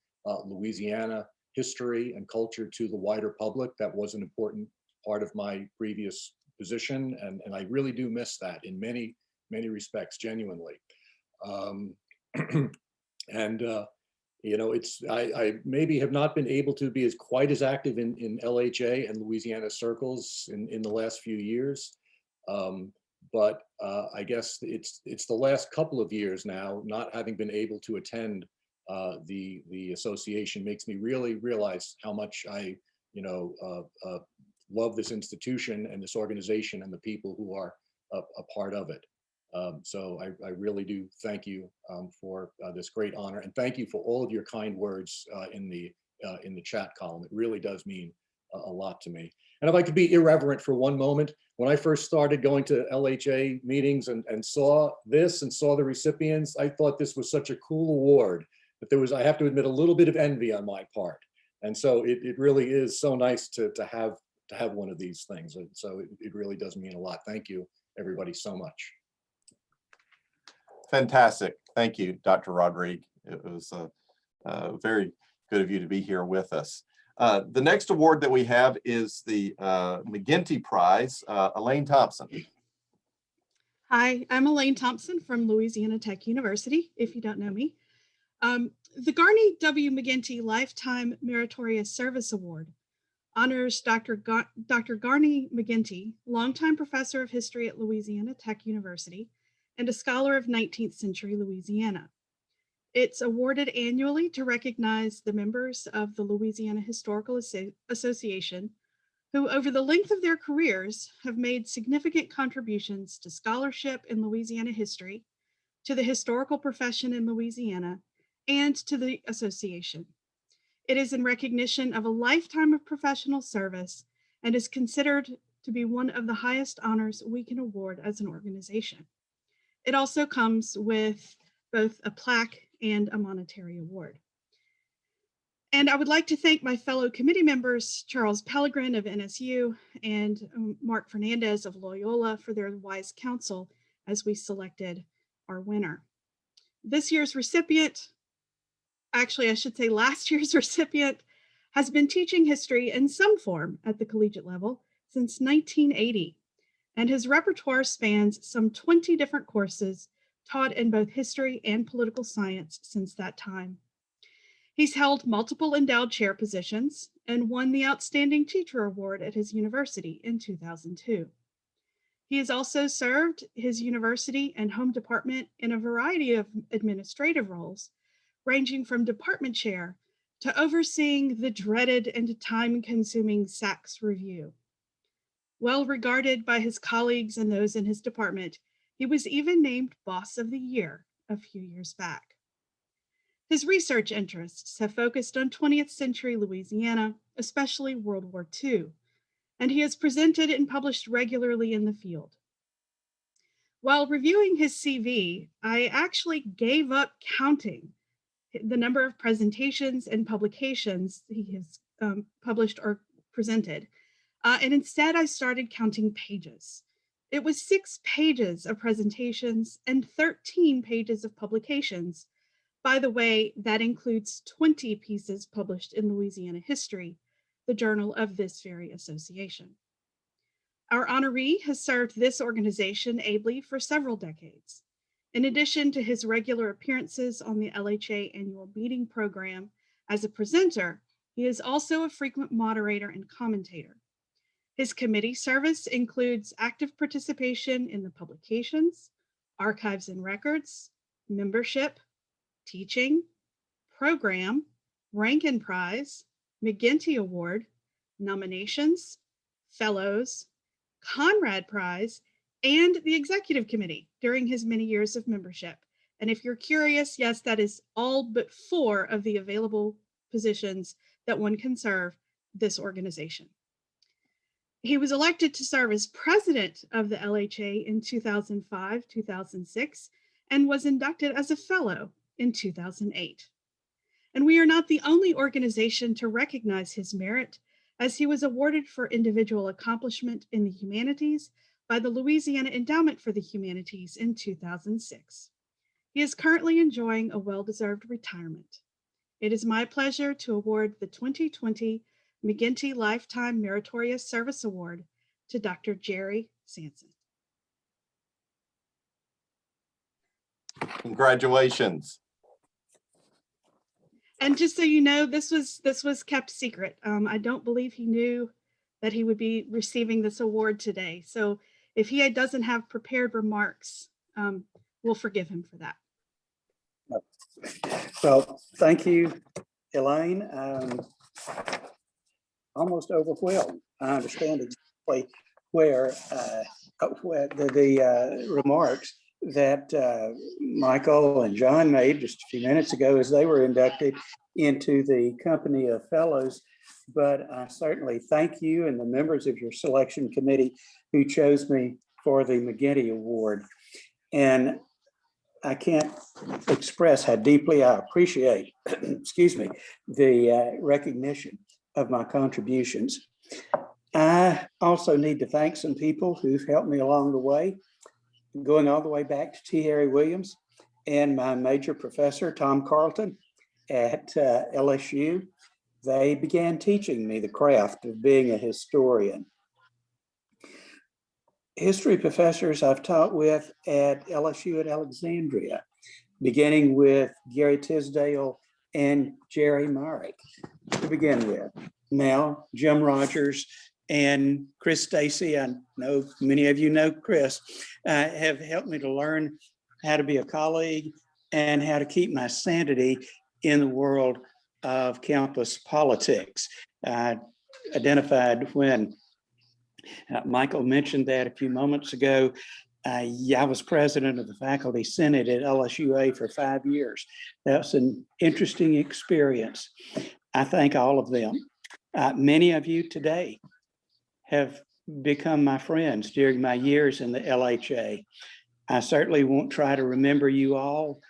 O: Louisiana history and culture to the wider public. That was an important part of my previous position, and I really do miss that in many respects, genuinely. You know, I maybe have not been able to be quite as active in LHA and Louisiana circles in the last few years. But I guess it's the last couple of years now, not having been able to attend the association makes me really realize how much I, love this institution and this organization and the people who are a part of it. So I really do thank you for this great honor, and thank you for all of your kind words in the chat column. It really does mean a lot to me. And if I could be irreverent for one moment, when I first started going to LHA meetings and saw this and saw the recipients, I thought this was such a cool award that there was, I have to admit, a little bit of envy on my part. And so it really is so nice to have one of these things. And so it really does mean a lot. Thank you, everybody, so much.
A: Fantastic. Thank you, Dr. Rodrigue. It was very good of you to be here with us. The next award that we have is the Mcginty Prize. Elaine Thompson.
I: Hi, I'm Elaine Thompson from Louisiana Tech University, if you don't know me. The Garnier W. Mcginty Lifetime Meritorious Service Award honors Dr. Garnier Mcginty, longtime professor of history at Louisiana Tech University and a scholar of 19th century Louisiana. It's awarded annually to recognize the members of the Louisiana Historical Association who, over the length of their careers, have made significant contributions to scholarship in Louisiana history, to the historical profession in Louisiana, and to the association. It is in recognition of a lifetime of professional service and is considered to be one of the highest honors we can award as an organization. It also comes with both a plaque and a monetary award. And I would like to thank my fellow committee members, Charles Pellegrin of NSU and Mark Fernandez of Loyola, for their wise counsel as we selected our winner. This year's recipient, actually I should say last year's recipient, has been teaching history in some form at the collegiate level since 1980, and his repertoire spans some 20 different courses taught in both history and political science since that time. He's held multiple endowed chair positions and won the Outstanding Teacher Award at his university in 2002. He has also served his university and home department in a variety of administrative roles, ranging from department chair to overseeing the dreaded and time-consuming SACS review. Well regarded by his colleagues and those in his department, he was even named Boss of the Year a few years back. His research interests have focused on 20th century Louisiana, especially World War II, and he has presented and published regularly in the field. While reviewing his CV, I actually gave up counting the number of presentations and publications he has published or presented, and instead I started counting pages. It was 6 pages of presentations and 13 pages of publications. By the way, that includes 20 pieces published in Louisiana History, the journal of this very association. Our honoree has served this organization ably for several decades. In addition to his regular appearances on the LHA Annual Meeting program as a presenter, he is also a frequent moderator and commentator. His committee service includes active participation in the publications, archives and records, membership, teaching, program, Rankin Prize, Mcginty Award, nominations, fellows, Conrad Prize, and the executive committee during his many years of membership. And if you're curious, yes, that is all but 4 of the available positions that one can serve this organization. He was elected to serve as president of the LHA in 2005, 2006, and was inducted as a fellow in 2008. And we are not the only organization to recognize his merit, as he was awarded for individual accomplishment in the humanities by the Louisiana Endowment for the Humanities in 2006. He is currently enjoying a well-deserved retirement. It is my pleasure to award the 2020 Mcginty Lifetime Meritorious Service Award to Dr. Jerry Sanson.
A: Congratulations.
I: And just so you know, this was kept secret. I don't believe he knew that he would be receiving this award today. So if he doesn't have prepared remarks, we'll forgive him for that.
D: Well, thank you, Elaine. Almost overwhelmed. I understand exactly where the remarks that Michael and John made just a few minutes ago as they were inducted into the company of fellows. But I certainly thank you and the members of your selection committee who chose me for the Mcginty Award. And I can't express how deeply I appreciate, excuse me, the recognition of my contributions. I also need to thank some people who've helped me along the way, going all the way back to T. Harry Williams and my major professor, Tom Carlton at LSU. They began teaching me the craft of being a historian. History professors I've taught with at LSU at Alexandria, beginning with Gary Tisdale and Jerry Myrick to begin with. Now, Jim Rogers and Chris Stacy, I know many of you know Chris, have helped me to learn how to be a colleague and how to keep my sanity in the world of campus politics. I identified when Michael mentioned that a few moments ago. I was president of the faculty senate at LSUA for 5 years. That's an interesting experience. I thank all of them. Many of you today have become my friends during my years in the LHA. I certainly won't try to remember you all,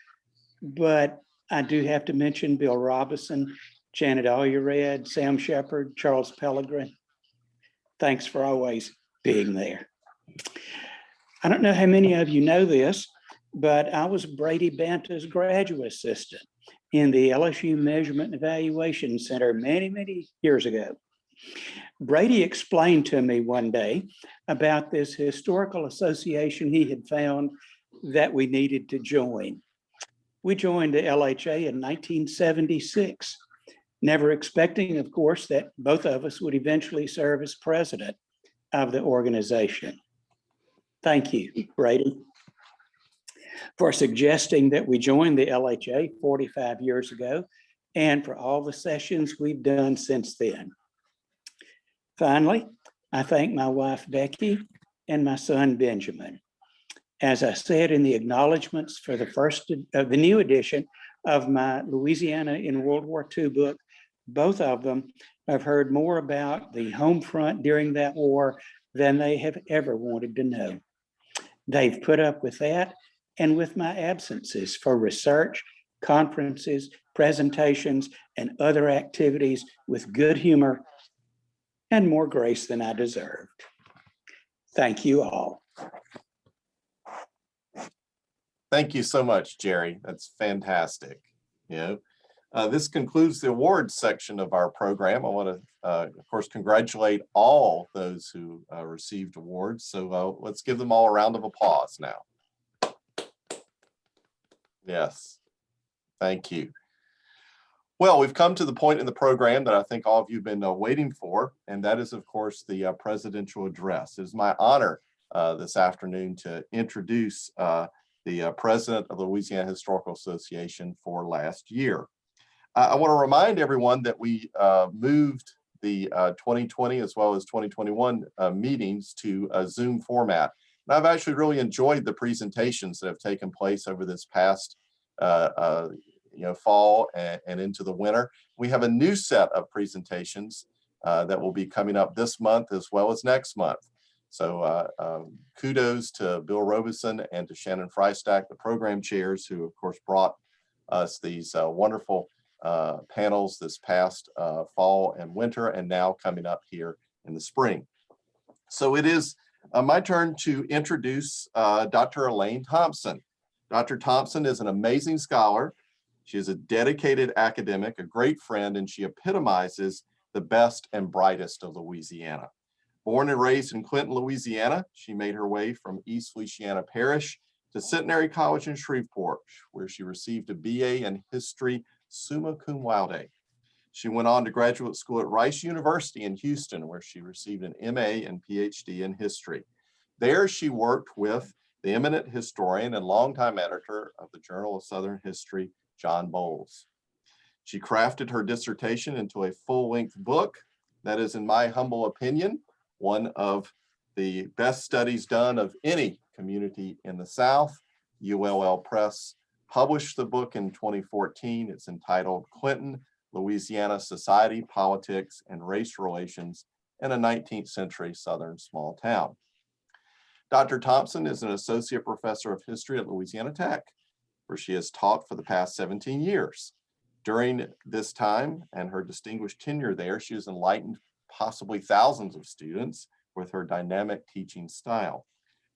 D: but I do have to mention Bill Robinson, Janet Allyered, Sam Shepard, Charles Pellegrin. Thanks for always being there. I don't know how many of you know this, but I was Brady Banta's graduate assistant in the LSU Measurement and Evaluation Center many, many years ago. Brady explained to me one day about this historical association he had found that we needed to join. We joined the LHA in 1976, never expecting, of course, that both of us would eventually serve as president of the organization. Thank you, Brady, for suggesting that we join the LHA 45 years ago and for all the sessions we've done since then. Finally, I thank my wife, Becky, and my son, Benjamin. As I said in the acknowledgements for the new edition of my Louisiana in World War II book, both of them have heard more about the home front during that war than they have ever wanted to know. They've put up with that and with my absences for research, conferences, presentations, and other activities with good humor and more grace than I deserved. Thank you all.
A: Thank you so much, Jerry. That's fantastic. This concludes the awards section of our program. I want to, of course, congratulate all those who received awards. So let's give them all a round of applause now. Yes, thank you. Well, we've come to the point in the program that I think all of you have been waiting for, and that is, of course, the presidential address. It is my honor this afternoon to introduce the president of the Louisiana Historical Association for last year. I want to remind everyone that we moved the 2020 as well as 2021 meetings to a Zoom format. And I've actually really enjoyed the presentations that have taken place over this past fall and into the winter. We have a new set of presentations that will be coming up this month as well as next month. So kudos to Bill Robertson and to Shannon Freistack, the program chairs, who of course brought us these wonderful panels this past fall and winter, and now coming up here in the spring. So it is my turn to introduce Dr. Elaine Thompson. Dr. Thompson is an amazing scholar. She is a dedicated academic, a great friend, and she epitomizes the best and brightest of Louisiana. Born and raised in Clinton, Louisiana, she made her way from East Feliciana Parish to Centenary College in Shreveport, where she received a BA in history summa cum laude. She went on to graduate school at Rice University in Houston, where she received an MA and PhD in history. There she worked with the eminent historian and longtime editor of the Journal of Southern History, John Bowles. She crafted her dissertation into a full-length book that is, in my humble opinion, one of the best studies done of any community in the South. ULL Press published the book in 2014. It's entitled Clinton, Louisiana Society, Politics, and Race Relations in a 19th Century Southern Small Town. Dr. Thompson is an associate professor of history at Louisiana Tech, where she has taught for the past 17 years. During this time and her distinguished tenure there, she has enlightened possibly thousands of students with her dynamic teaching style.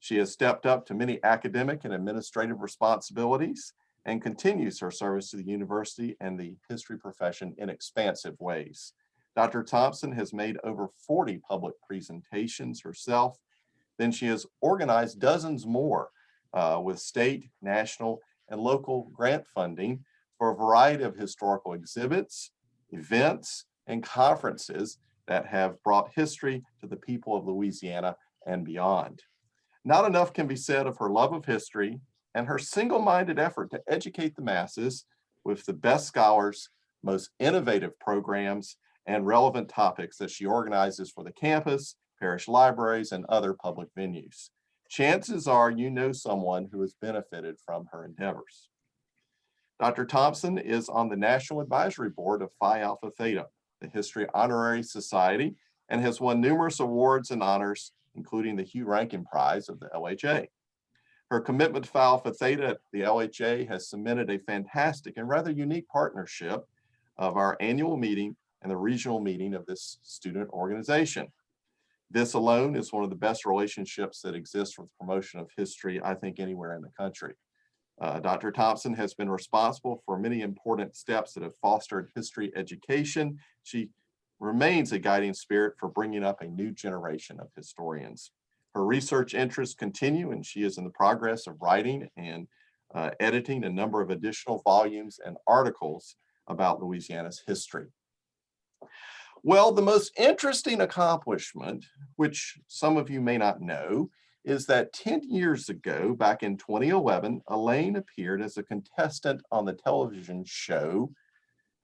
A: She has stepped up to many academic and administrative responsibilities and continues her service to the university and the history profession in expansive ways. Dr. Thompson has made over 40 public presentations herself. Then she has organized dozens more with state, national, and local grant funding for a variety of historical exhibits, events, and conferences that have brought history to the people of Louisiana and beyond. Not enough can be said of her love of history and her single-minded effort to educate the masses with the best scholars, most innovative programs, and relevant topics that she organizes for the campus, parish libraries, and other public venues. Chances are you know someone who has benefited from her endeavors. Dr. Thompson is on the National Advisory Board of Phi Alpha Theta, the History Honorary Society, and has won numerous awards and honors, including the Hugh Rankin Prize of the LHA. Her commitment to Phi Alpha Theta at the LHA has cemented a fantastic and rather unique partnership of our annual meeting and the regional meeting of this student organization. This alone is one of the best relationships that exists for the promotion of history, I think, anywhere in the country. Dr. Thompson has been responsible for many important steps that have fostered history education. She remains a guiding spirit for bringing up a new generation of historians. Her research interests continue, and she is in the progress of writing and editing a number of additional volumes and articles about Louisiana's history. Well, the most interesting accomplishment, which some of you may not know, is that 10 years ago, back in 2011, Elaine appeared as a contestant on the television show,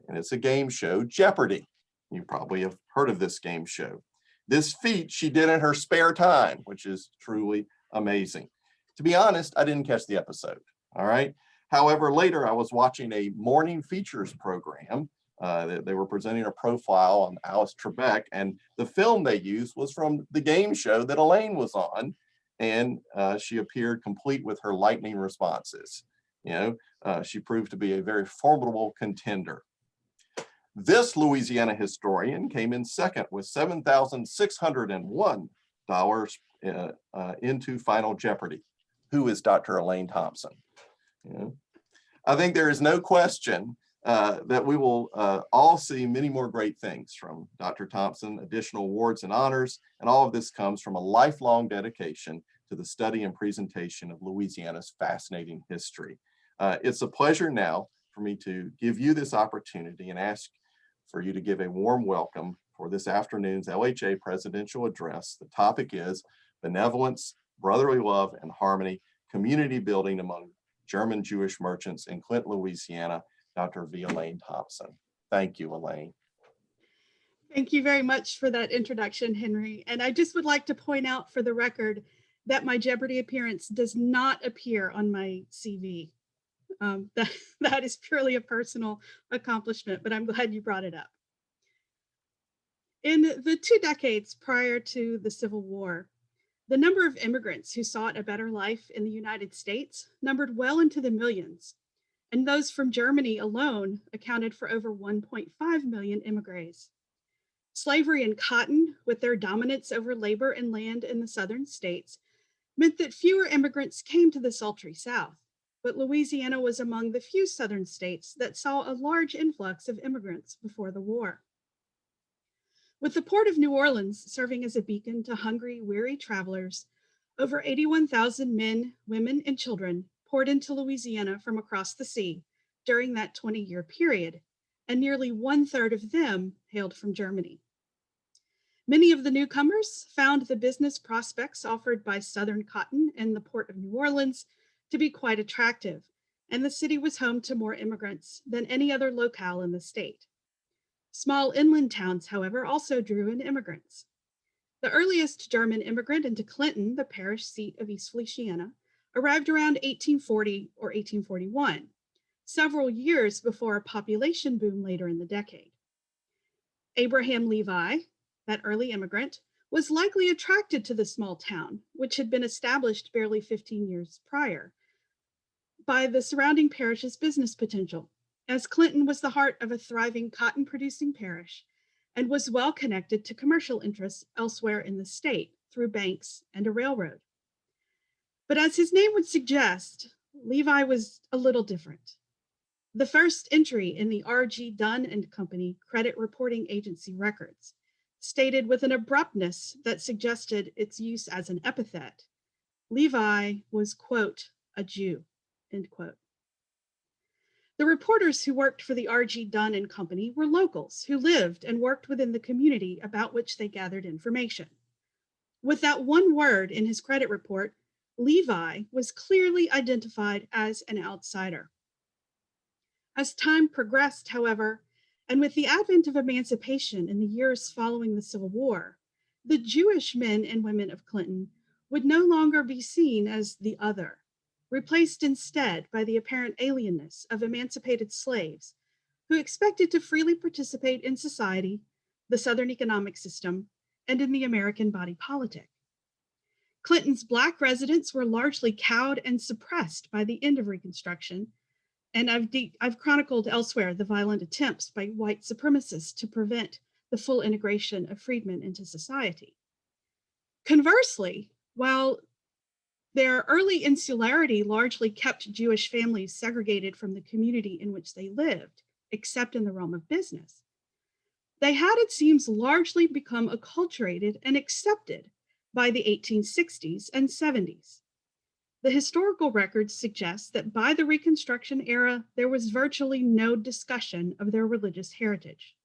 A: and it's a game show, Jeopardy! You probably have heard of this game show. This feat she did in her spare time, which is truly amazing. To be honest, I didn't catch the episode, all right? However, later I was watching a morning features program. They were presenting a profile on Alice Trebek, and the film they used was from the game show that Elaine was on, and she appeared complete with her lightning responses. You know, she proved to be a very formidable contender. This Louisiana historian came in second with $7,601 into Final Jeopardy. Who is Dr. Elaine Thompson? You know, I think there is no question that we will all see many more great things from Dr. Thompson, additional awards and honors, and all of this comes from a lifelong dedication to the study and presentation of Louisiana's fascinating history. It's a pleasure now for me to give you this opportunity and ask for you to give a warm welcome for this afternoon's LHA Presidential Address. The topic is Benevolence, Brotherly Love, and Harmony, Community Building Among German Jewish Merchants in Clinton, Louisiana, Dr. V. Elaine Thompson. Thank you, Elaine.
I: Thank you very much for that introduction, Henry. And I just would like to point out for the record that my Jeopardy appearance does not appear on my CV. That is purely a personal accomplishment, but I'm glad you brought it up. In the 2 decades prior to the Civil War, the number of immigrants who sought a better life in the United States numbered well into the millions, and those from Germany alone accounted for over 1.5 million immigrants. Slavery and cotton, with their dominance over labor and land in the southern states, meant that fewer immigrants came to the sultry South, but Louisiana was among the few southern states that saw a large influx of immigrants before the war. With the port of New Orleans serving as a beacon to hungry, weary travelers, over 81,000 men, women, and children poured into Louisiana from across the sea during that 20-year period, and nearly 1/3 of them hailed from Germany. Many of the newcomers found the business prospects offered by Southern cotton and the port of New Orleans to be quite attractive, and the city was home to more immigrants than any other locale in the state. Small inland towns, however, also drew in immigrants. The earliest German immigrant into Clinton, the parish seat of East Feliciana, arrived around 1840 or 1841, several years before a population boom later in the decade. Abraham Levi, that early immigrant, was likely attracted to the small town, which had been established barely 15 years prior, by the surrounding parish's business potential, as Clinton was the heart of a thriving cotton-producing parish and was well connected to commercial interests elsewhere in the state through banks and a railroad. But as his name would suggest, Levi was a little different. The first entry in the R.G. Dunn and Company credit reporting agency records stated with an abruptness that suggested its use as an epithet, Levi was, quote, a Jew, end quote. The reporters who worked for the R.G. Dunn and Company were locals who lived and worked within the community about which they gathered information. With that one word in his credit report, Levi was clearly identified as an outsider. As time progressed, however, and with the advent of emancipation in the years following the Civil War, the Jewish men and women of Clinton would no longer be seen as the other, replaced instead by the apparent alienness of emancipated slaves who expected to freely participate in society, the Southern economic system, and in the American body politic. Clinton's Black residents were largely cowed and suppressed by the end of Reconstruction, and I've chronicled elsewhere the violent attempts by white supremacists to prevent the full integration of freedmen into society. Conversely, while their early insularity largely kept Jewish families segregated from the community in which they lived, except in the realm of business, they had, it seems, largely become acculturated and accepted by the 1860s and 70s. The historical records suggest that by the Reconstruction era, there was virtually no discussion of their religious heritage.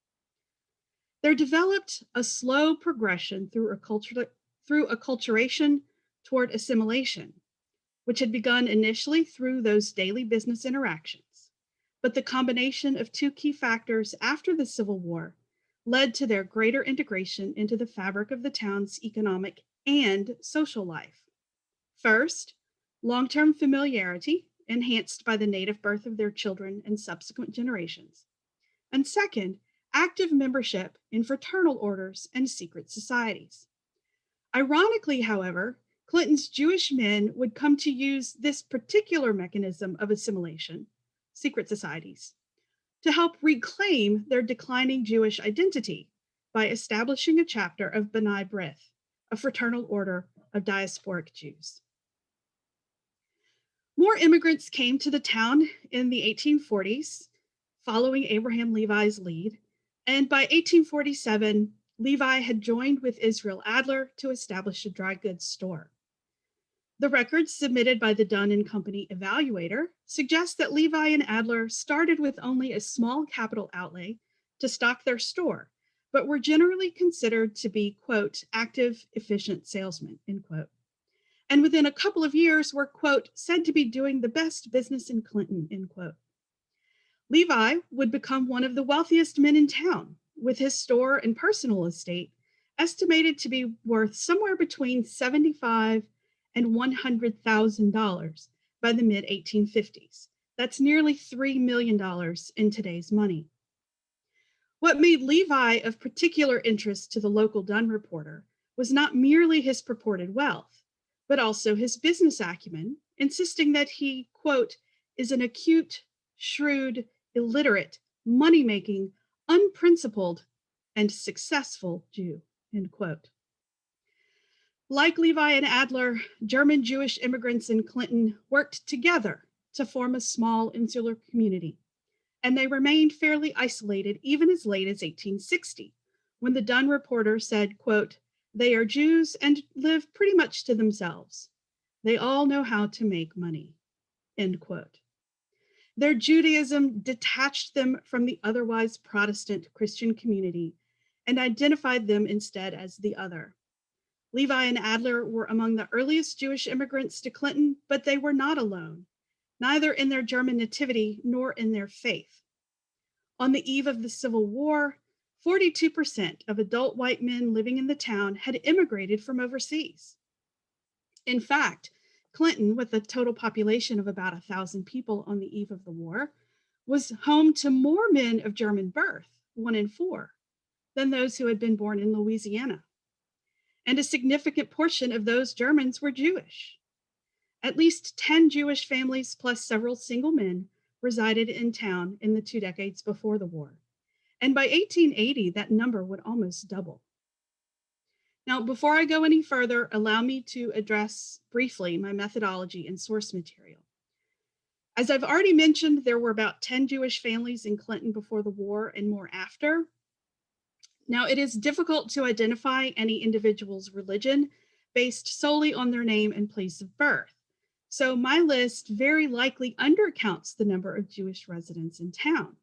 I: There developed a slow progression through acculturation toward assimilation, which had begun initially through those daily business interactions. But the combination of two key factors after the Civil War led to their greater integration into the fabric of the town's economic and social life. First, long-term familiarity enhanced by the native birth of their children and subsequent generations. And second, active membership in fraternal orders and secret societies. Ironically, however, Clinton's Jewish men would come to use this particular mechanism of assimilation, secret societies, to help reclaim their declining Jewish identity by establishing a chapter of B'nai B'rith, a fraternal order of diasporic Jews. More immigrants came to the town in the 1840s, following Abraham Levi's lead, and by 1847, Levi had joined with Israel Adler to establish a dry goods store. The records submitted by the Dunn and Company evaluator suggest that Levi and Adler started with only a small capital outlay to stock their store, but were generally considered to be, quote, active, efficient salesmen, end quote. And within a couple of years were, quote, said to be doing the best business in Clinton, end quote. Levi would become one of the wealthiest men in town, with his store and personal estate estimated to be worth somewhere between $75,000 and $100,000 by the mid-1850s. That's nearly $3 million in today's money. What made Levi of particular interest to the local Dunn reporter was not merely his purported wealth, but also his business acumen, insisting that he, quote, is an acute, shrewd, illiterate, money-making, unprincipled, and successful Jew, end quote. Like Levi and Adler, German Jewish immigrants in Clinton worked together to form a small insular community, and they remained fairly isolated even as late as 1860, when the Dunn reporter said, quote, they are Jews and live pretty much to themselves. They all know how to make money, end quote. Their Judaism detached them from the otherwise Protestant Christian community and identified them instead as the other. Levi and Adler were among the earliest Jewish immigrants to Clinton, but they were not alone, neither in their German nativity nor in their faith. On the eve of the Civil War, 42% of adult white men living in the town had immigrated from overseas. In fact, Clinton, with a total population of about 1,000 people on the eve of the war, was home to more men of German birth, 1 in 4, than those who had been born in Louisiana. And a significant portion of those Germans were Jewish. At least 10 Jewish families plus several single men resided in town in the 2 decades before the war. And by 1880, that number would almost double. Now, before I go any further, allow me to address briefly my methodology and source material. As I've already mentioned, there were about 10 Jewish families in Clinton before the war and more after. Now, it is difficult to identify any individual's religion based solely on their name and place of birth. So my list very likely undercounts the number of Jewish residents in town.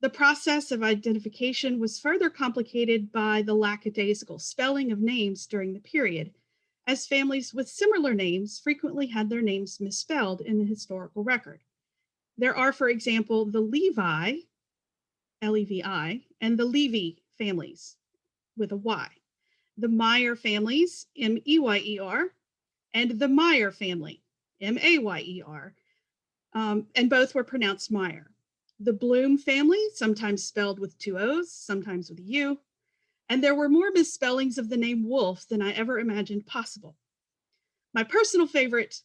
I: The process of identification was further complicated by the lackadaisical spelling of names during the period, as families with similar names frequently had their names misspelled in the historical record. There are, for example, the Levi, L-E-V-I, and the Levy families with a Y, the Meyer families, M-E-Y-E-R, and the Meyer family, M-A-Y-E-R, and both were pronounced Meyer. The Bloom family, sometimes spelled with two O's, sometimes with a U, and there were more misspellings of the name Wolf than I ever imagined possible. My personal favorite,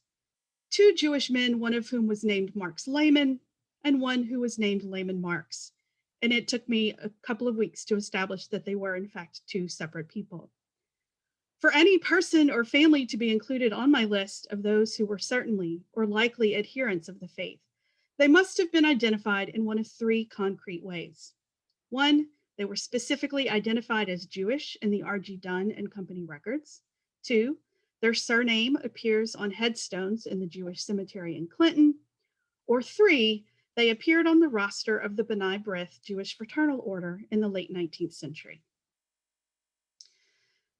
I: two Jewish men, one of whom was named Marx Lehman, and one who was named Lehman Marx. And it took me a couple of weeks to establish that they were in fact two separate people. For any person or family to be included on my list of those who were certainly or likely adherents of the faith, they must have been identified in one of three concrete ways. One, they were specifically identified as Jewish in the R.G. Dunn and Company records. Two, their surname appears on headstones in the Jewish cemetery in Clinton. Or three, they appeared on the roster of the B'nai B'rith Jewish Fraternal Order in the late 19th century.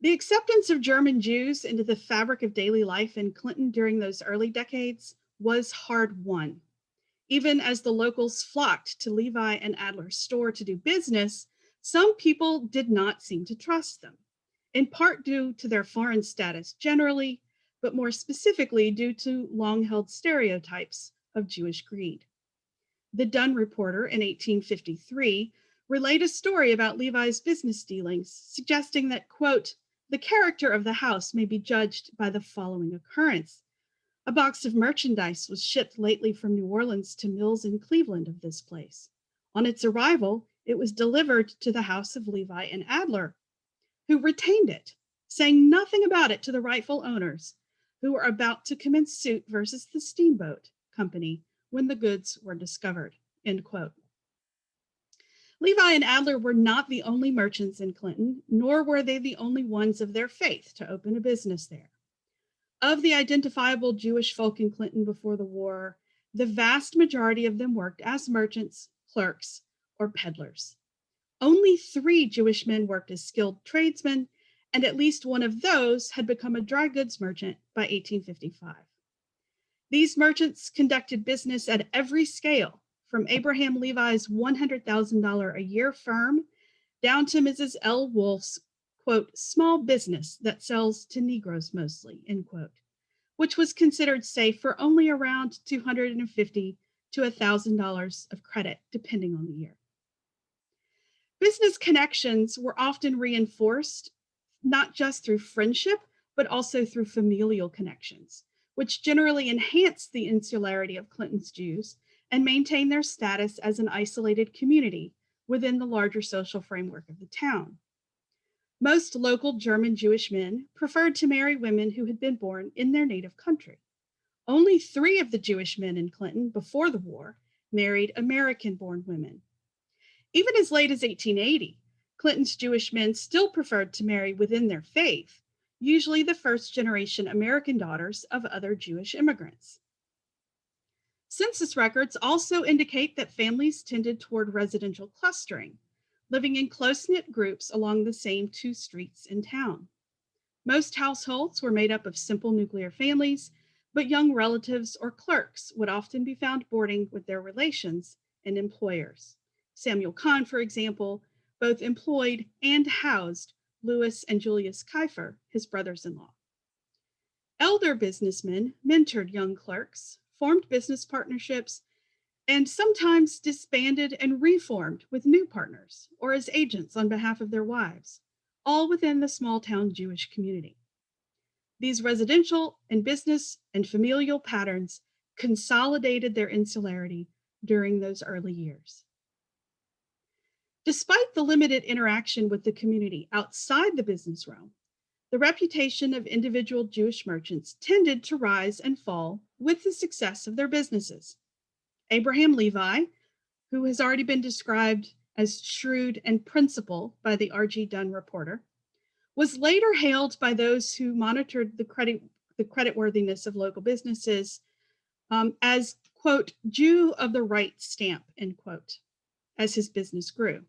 I: The acceptance of German Jews into the fabric of daily life in Clinton during those early decades was hard-won. Even as the locals flocked to Levi and Adler's store to do business, some people did not seem to trust them, in part due to their foreign status generally, but more specifically due to long-held stereotypes of Jewish greed. The Dunn Reporter in 1853 relayed a story about Levi's business dealings, suggesting that, quote, the character of the house may be judged by the following occurrence. A box of merchandise was shipped lately from New Orleans to mills in Cleveland of this place. On its arrival, it was delivered to the house of Levi and Adler, who retained it, saying nothing about it to the rightful owners, who were about to commence suit versus the Steamboat Company when the goods were discovered, end quote. Levi and Adler were not the only merchants in Clinton, nor were they the only ones of their faith to open a business there. Of the identifiable Jewish folk in Clinton before the war, the vast majority of them worked as merchants, clerks, or peddlers. Only 3 Jewish men worked as skilled tradesmen, and at least one of those had become a dry goods merchant by 1855. These merchants conducted business at every scale, from Abraham Levi's $100,000 a year firm down to Mrs. L. Wolf's, quote, small business that sells to Negroes mostly, end quote, which was considered safe for only around $250 to $1,000 of credit, depending on the year. Business connections were often reinforced, not just through friendship, but also through familial connections, which generally enhanced the insularity of Clinton's Jews and maintained their status as an isolated community within the larger social framework of the town. Most local German Jewish men preferred to marry women who had been born in their native country. Only 3 of the Jewish men in Clinton before the war married American-born women. Even as late as 1880, Clinton's Jewish men still preferred to marry within their faith, usually the first-generation American daughters of other Jewish immigrants. Census records also indicate that families tended toward residential clustering, living in close-knit groups along the same 2 streets in town. Most households were made up of simple nuclear families, but young relatives or clerks would often be found boarding with their relations and employers. Samuel Kahn, for example, both employed and housed Louis and Julius Kiefer, his brothers-in-law. Elder businessmen mentored young clerks, formed business partnerships, and sometimes disbanded and reformed with new partners or as agents on behalf of their wives, all within the small-town Jewish community. These residential and business and familial patterns consolidated their insularity during those early years. Despite the limited interaction with the community outside the business realm, the reputation of individual Jewish merchants tended to rise and fall with the success of their businesses. Abraham Levi, who has already been described as shrewd and principled by the R.G. Dunn Reporter, was later hailed by those who monitored the the creditworthiness of local businesses as, quote, Jew of the right stamp, end quote, as his business grew.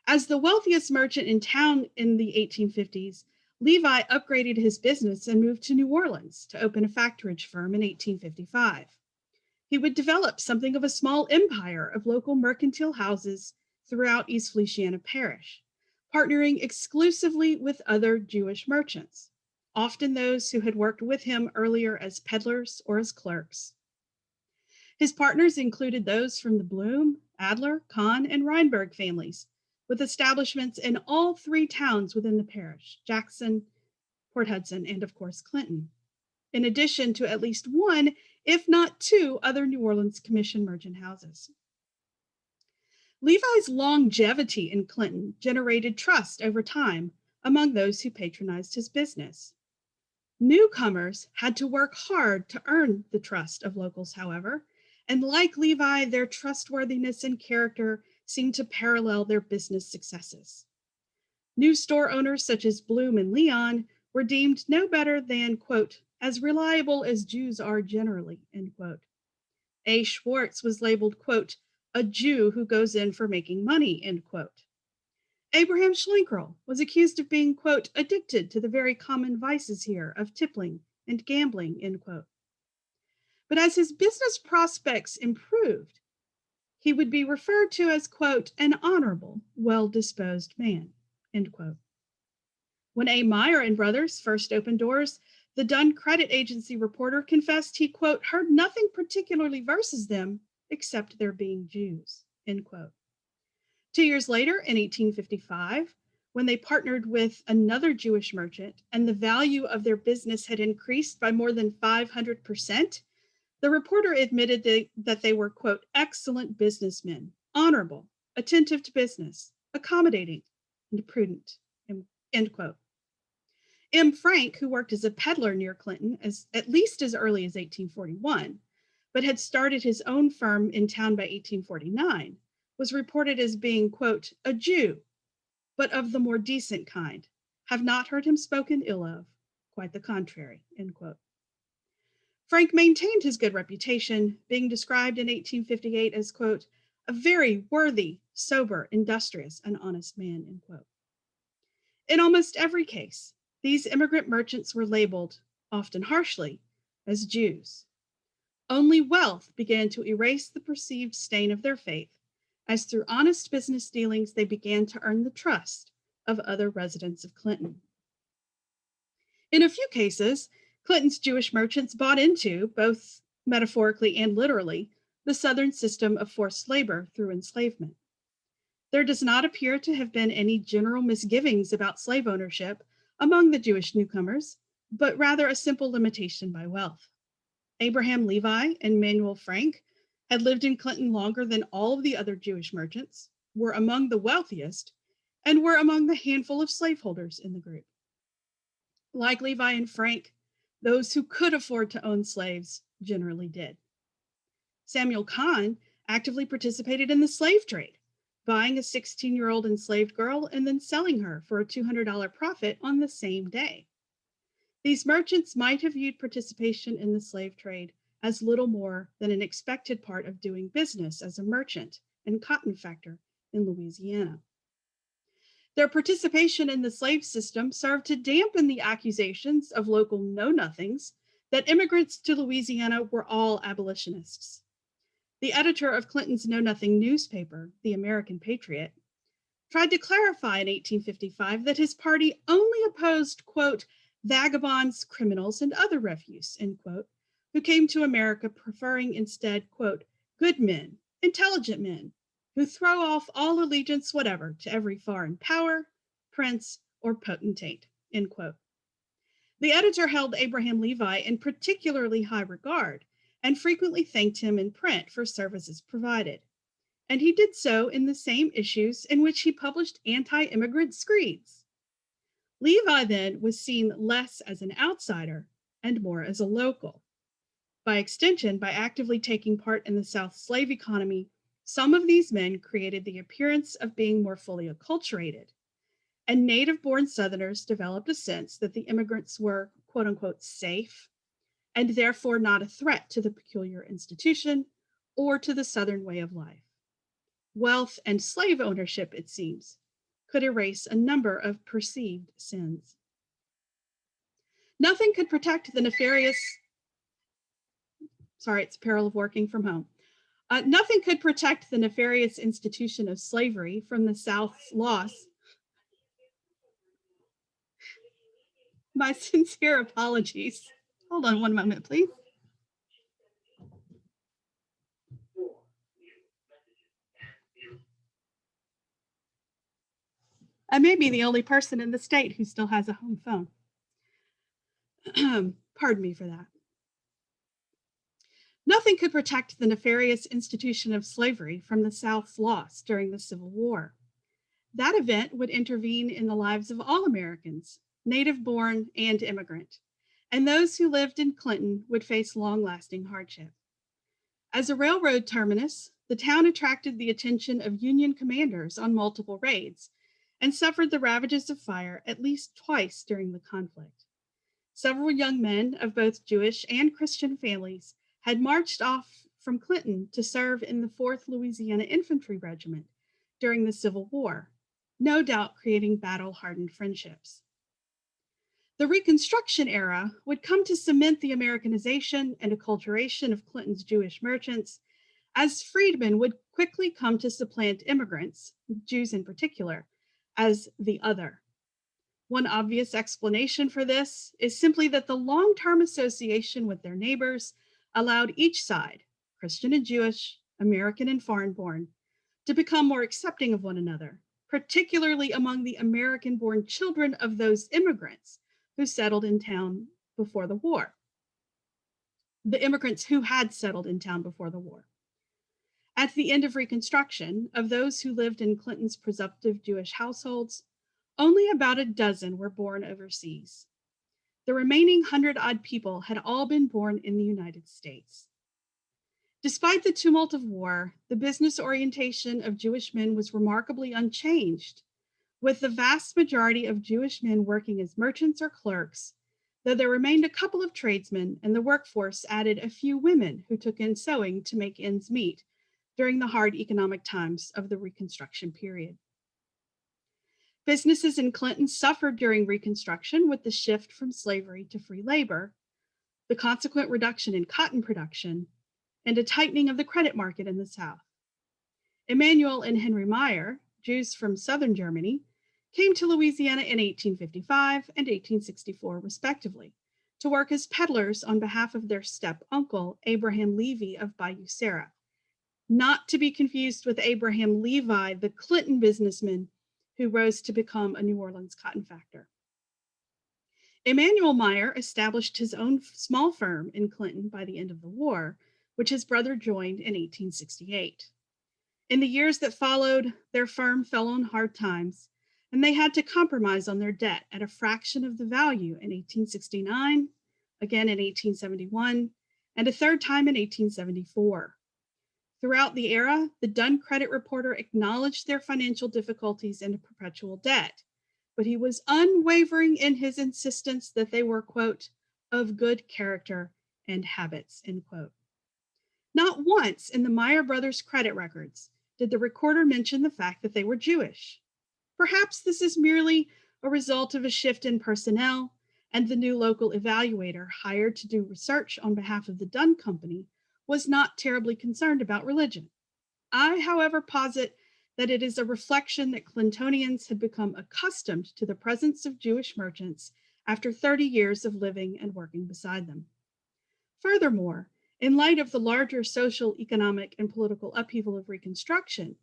I: As the wealthiest merchant in town in the 1850s, Levi upgraded his business and moved to New Orleans to open a factorage firm in 1855. He would develop something of a small empire of local mercantile houses throughout East Feliciana Parish, partnering exclusively with other Jewish merchants, often those who had worked with him earlier as peddlers or as clerks. His partners included those from the Bloom, Adler, Kahn, and Reinberg families, with establishments in all three towns within the parish, Jackson, Port Hudson, and of course, Clinton, in addition to at least one, if not two, other New Orleans commission merchant houses. Levi's longevity in Clinton generated trust over time among those who patronized his business. Newcomers had to work hard to earn the trust of locals, however, and like Levi, their trustworthiness and character seemed to parallel their business successes. New store owners such as Bloom and Leon were deemed no better than, quote, as reliable as Jews are generally, end quote. A. Schwartz was labeled, quote, a Jew who goes in for making money, end quote. Abraham Schlenkerl was accused of being, quote, addicted to the very common vices here of tippling and gambling, end quote. But as his business prospects improved, he would be referred to as, quote, an honorable, well-disposed man, end quote. When A. Meyer and Brothers first opened doors, the Dunn Credit Agency reporter confessed he, quote, heard nothing particularly versus them except their being Jews, end quote. 2 years later, in 1855, when they partnered with another Jewish merchant and the value of their business had increased by more than 500%, the reporter admitted that they were, quote, excellent businessmen, honorable, attentive to business, accommodating, and prudent, end quote. M. Frank, who worked as a peddler near Clinton at least as early as 1841, but had started his own firm in town by 1849, was reported as being, quote, a Jew, but of the more decent kind, have not heard him spoken ill of, quite the contrary, end quote. Frank maintained his good reputation, being described in 1858 as, quote, a very worthy, sober, industrious, and honest man, end quote. In almost every case, these immigrant merchants were labeled, often harshly, as Jews. Only wealth began to erase the perceived stain of their faith, as through honest business dealings they began to earn the trust of other residents of Clinton. In a few cases, Clinton's Jewish merchants bought into, both metaphorically and literally, the Southern system of forced labor through enslavement. There does not appear to have been any general misgivings about slave ownership among the Jewish newcomers, but rather a simple limitation by wealth. Abraham Levi and Manuel Frank had lived in Clinton longer than all of the other Jewish merchants, were among the wealthiest, and were among the handful of slaveholders in the group. Like Levi and Frank, those who could afford to own slaves generally did. Samuel Kahn actively participated in the slave trade, buying a 16-year-old enslaved girl and then selling her for a $200 profit on the same day. These merchants might have viewed participation in the slave trade as little more than an expected part of doing business as a merchant and cotton factor in Louisiana. Their participation in the slave system served to dampen the accusations of local know-nothings that immigrants to Louisiana were all abolitionists. The editor of Clinton's know-nothing newspaper, The American Patriot, tried to clarify in 1855 that his party only opposed, quote, vagabonds, criminals, and other refuse, end quote, who came to America preferring instead, quote, good men, intelligent men, who throw off all allegiance whatever to every foreign power, prince, or potentate, end quote. The editor held Abraham Levi in particularly high regard and frequently thanked him in print for services provided. And he did so in the same issues in which he published anti-immigrant screeds. Levi then was seen less as an outsider and more as a local. By extension, by actively taking part in the South's slave economy, some of these men created the appearance of being more fully acculturated, and native-born Southerners developed a sense that the immigrants were quote unquote safe, and therefore not a threat to the peculiar institution or to the Southern way of life. Wealth and slave ownership, it seems, could erase a number of perceived sins. Nothing could protect the nefarious, sorry, it's peril of working from home. Nothing could protect the nefarious institution of slavery from the South's loss. My sincere apologies. Hold on one moment, please. I may be the only person in the state who still has a home phone. Pardon me for that. Nothing could protect the nefarious institution of slavery from the South's loss during the Civil War. That event would intervene in the lives of all Americans, native-born and immigrant, and those who lived in Clinton would face long-lasting hardship. As a railroad terminus, the town attracted the attention of Union commanders on multiple raids and suffered the ravages of fire at least twice during the conflict. Several young men of both Jewish and Christian families had marched off from Clinton to serve in the 4th Louisiana Infantry Regiment during the Civil War, no doubt creating battle-hardened friendships. The Reconstruction era would come to cement the Americanization and acculturation of Clinton's Jewish merchants, as freedmen would quickly come to supplant immigrants, Jews in particular, as the other. One obvious explanation for this is simply that the long-term association with their neighbors allowed each side, Christian and Jewish, American and foreign-born, to become more accepting of one another, particularly among the American-born children of those immigrants who settled in town before the war. The immigrants who had settled in town before the war. At the end of Reconstruction, of those who lived in Clinton's presumptive Jewish households, only about a dozen were born overseas. The remaining 100-odd people had all been born in the United States. Despite the tumult of war, the business orientation of Jewish men was remarkably unchanged, with the vast majority of Jewish men working as merchants or clerks, though there remained a couple of tradesmen, and the workforce added a few women who took in sewing to make ends meet during the hard economic times of the Reconstruction period. Businesses in Clinton suffered during Reconstruction with the shift from slavery to free labor, the consequent reduction in cotton production, and a tightening of the credit market in the South. Emanuel and Henry Meyer, Jews from Southern Germany, came to Louisiana in 1855 and 1864, respectively, to work as peddlers on behalf of their step-uncle, Abraham Levy of Bayou Sara, not to be confused with Abraham Levi, the Clinton businessman who rose to become a New Orleans cotton factor. Emanuel Meyer established his own small firm in Clinton by the end of the war, which his brother joined in 1868. In the years that followed, their firm fell on hard times, and they had to compromise on their debt at a fraction of the value in 1869, again in 1871, and a third time in 1874. Throughout the era, the Dunn credit reporter acknowledged their financial difficulties and perpetual debt, but he was unwavering in his insistence that they were, quote, of good character and habits, end quote. Not once in the Meyer brothers' credit records did the recorder mention the fact that they were Jewish. Perhaps this is merely a result of a shift in personnel, and the new local evaluator hired to do research on behalf of the Dunn Company was not terribly concerned about religion. I, however, posit that it is a reflection that Clintonians had become accustomed to the presence of Jewish merchants after 30 years of living and working beside them. Furthermore, in light of the larger social, economic, and political upheaval of Reconstruction,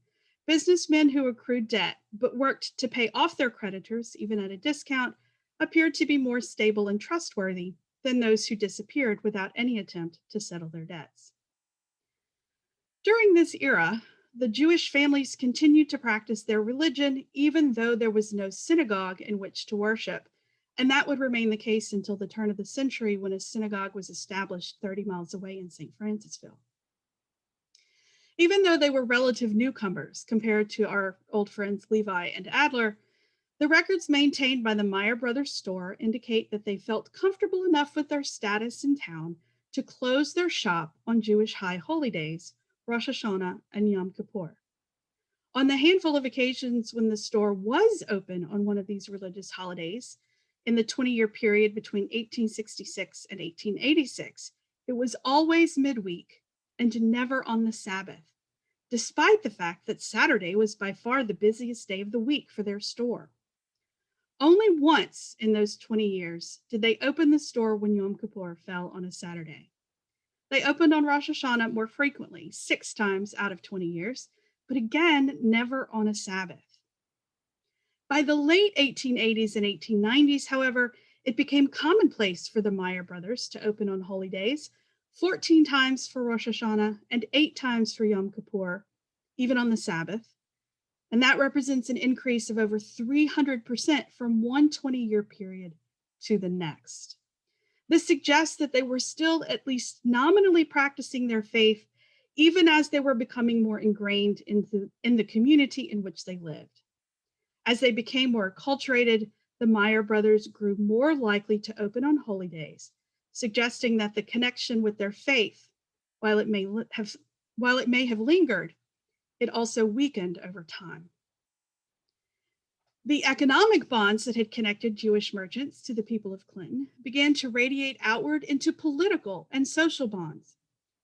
I: businessmen who accrued debt but worked to pay off their creditors, even at a discount, appeared to be more stable and trustworthy than those who disappeared without any attempt to settle their debts. During this era, the Jewish families continued to practice their religion even though there was no synagogue in which to worship, and that would remain the case until the turn of the century when a synagogue was established 30 miles away in St. Francisville. Even though they were relative newcomers compared to our old friends Levi and Adler, The records maintained by the Meyer Brothers store indicate that they felt comfortable enough with their status in town to close their shop on Jewish high holy days, Rosh Hashanah and Yom Kippur. On the handful of occasions when the store was open on one of these religious holidays, in the 20-year period between 1866 and 1886, it was always midweek and never on the Sabbath, despite the fact that Saturday was by far the busiest day of the week for their store. Only once in those 20 years did they open the store when Yom Kippur fell on a Saturday. They opened on Rosh Hashanah more frequently, 6 times out of 20 years, but again, never on a Sabbath. By the late 1880s and 1890s, however, it became commonplace for the Meyer brothers to open on holy days, 14 times for Rosh Hashanah and 8 times for Yom Kippur, even on the Sabbath. And that represents an increase of over 300% from one 20-year period to the next. This suggests that they were still at least nominally practicing their faith, even as they were becoming more ingrained in the community in which they lived. As they became more acculturated, the Meyer brothers grew more likely to open on holy days, suggesting that the connection with their faith, while it may have lingered, it also weakened over time. The economic bonds that had connected Jewish merchants to the people of Clinton began to radiate outward into political and social bonds,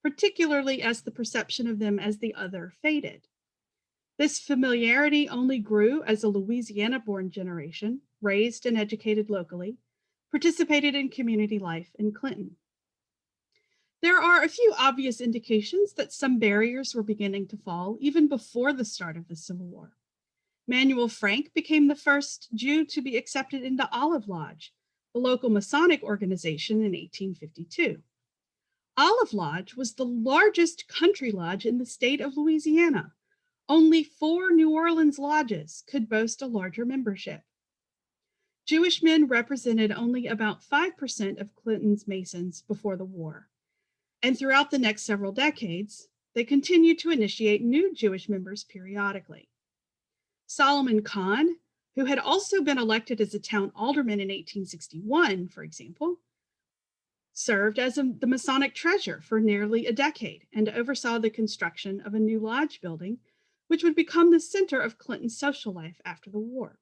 I: particularly as the perception of them as the other faded. This familiarity only grew as a Louisiana-born generation, raised and educated locally, participated in community life in Clinton. There are a few obvious indications that some barriers were beginning to fall even before the start of the Civil War. Manuel Frank became the first Jew to be accepted into Olive Lodge, the local Masonic organization, in 1852. Olive Lodge was the largest country lodge in the state of Louisiana. Only 4 New Orleans lodges could boast a larger membership. Jewish men represented only about 5% of Clinton's Masons before the war. And throughout the next several decades, they continued to initiate new Jewish members periodically. Solomon Kahn, who had also been elected as a town alderman in 1861, for example, served as the Masonic treasurer for nearly a decade and oversaw the construction of a new lodge building, which would become the center of Clinton's social life after the war.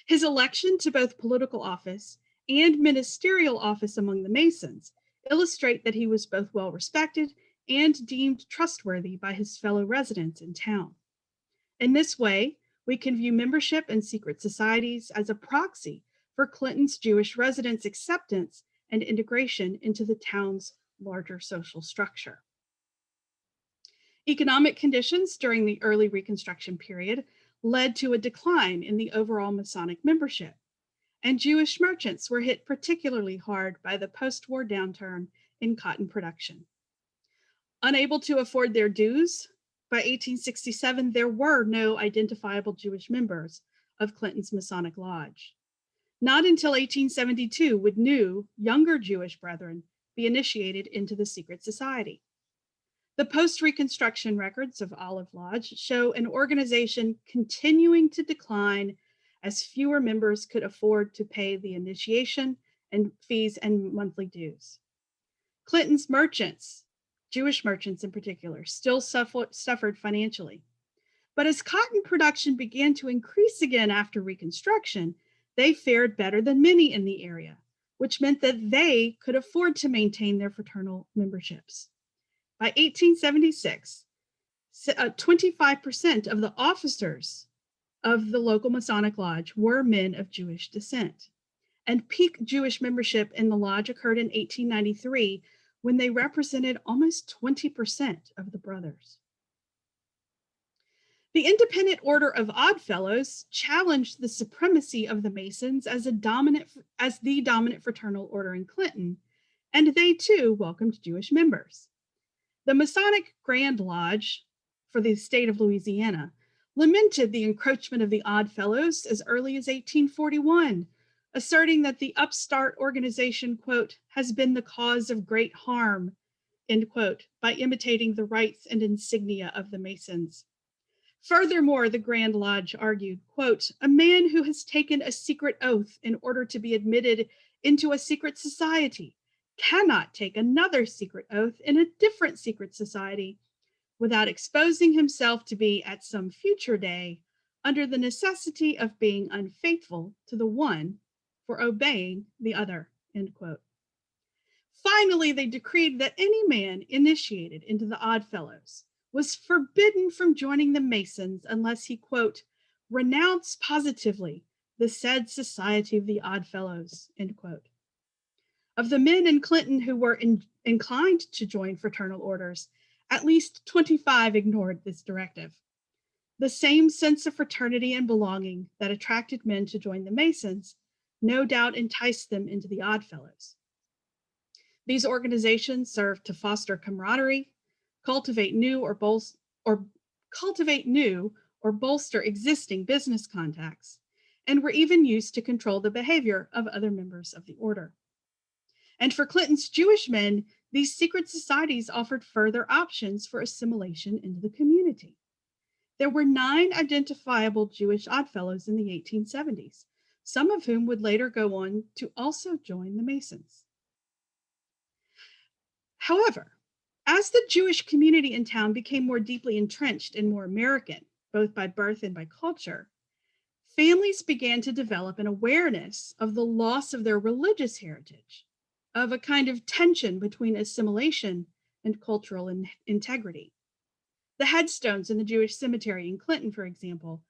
I: His election to both political office and ministerial office among the Masons illustrate that he was both well respected and deemed trustworthy by his fellow residents in town. In this way, we can view membership in secret societies as a proxy for Clinton's Jewish residents' acceptance and integration into the town's larger social structure. Economic conditions during the early Reconstruction period led to a decline in the overall Masonic membership, and Jewish merchants were hit particularly hard by the post-war downturn in cotton production. Unable to afford their dues, by 1867, there were no identifiable Jewish members of Clinton's Masonic Lodge. Not until 1872 would new, younger Jewish brethren be initiated into the secret society. The post-Reconstruction records of Olive Lodge show an organization continuing to decline as fewer members could afford to pay the initiation and fees and monthly dues. Clinton's merchants, Jewish merchants in particular, still suffered financially. But as cotton production began to increase again after Reconstruction, they fared better than many in the area, which meant that they could afford to maintain their fraternal memberships. By 1876, 25% of the officers of the local Masonic Lodge were men of Jewish descent. And peak Jewish membership in the lodge occurred in 1893, when they represented almost 20% of the brothers. The Independent Order of Odd Fellows challenged the supremacy of the Masons as the dominant fraternal order in Clinton, and they too welcomed Jewish members. The Masonic Grand Lodge for the state of Louisiana lamented the encroachment of the Odd Fellows as early as 1841, asserting that the upstart organization, quote, has been the cause of great harm, end quote, by imitating the rites and insignia of the Masons. Furthermore, the Grand Lodge argued, quote, "A man who has taken a secret oath in order to be admitted into a secret society cannot take another secret oath in a different secret society without exposing himself to be at some future day under the necessity of being unfaithful to the one for obeying the other," end quote. Finally, they decreed that any man initiated into the Oddfellows was forbidden from joining the Masons unless he, quote, "renounced positively the said Society of the Oddfellows," end quote. Of the men in Clinton who were inclined to join fraternal orders, at least 25 ignored this directive. The same sense of fraternity and belonging that attracted men to join the Masons no doubt enticed them into the Oddfellows. These organizations served to foster camaraderie, cultivate new or bolster existing business contacts, and were even used to control the behavior of other members of the order. And for Clinton's Jewish men, these secret societies offered further options for assimilation into the community. There were 9 identifiable Jewish Oddfellows in the 1870s, some of whom would later go on to also join the Masons. However, as the Jewish community in town became more deeply entrenched and more American, both by birth and by culture, families began to develop an awareness of the loss of their religious heritage, of a kind of tension between assimilation and cultural integrity. The headstones in the Jewish cemetery in Clinton, for example,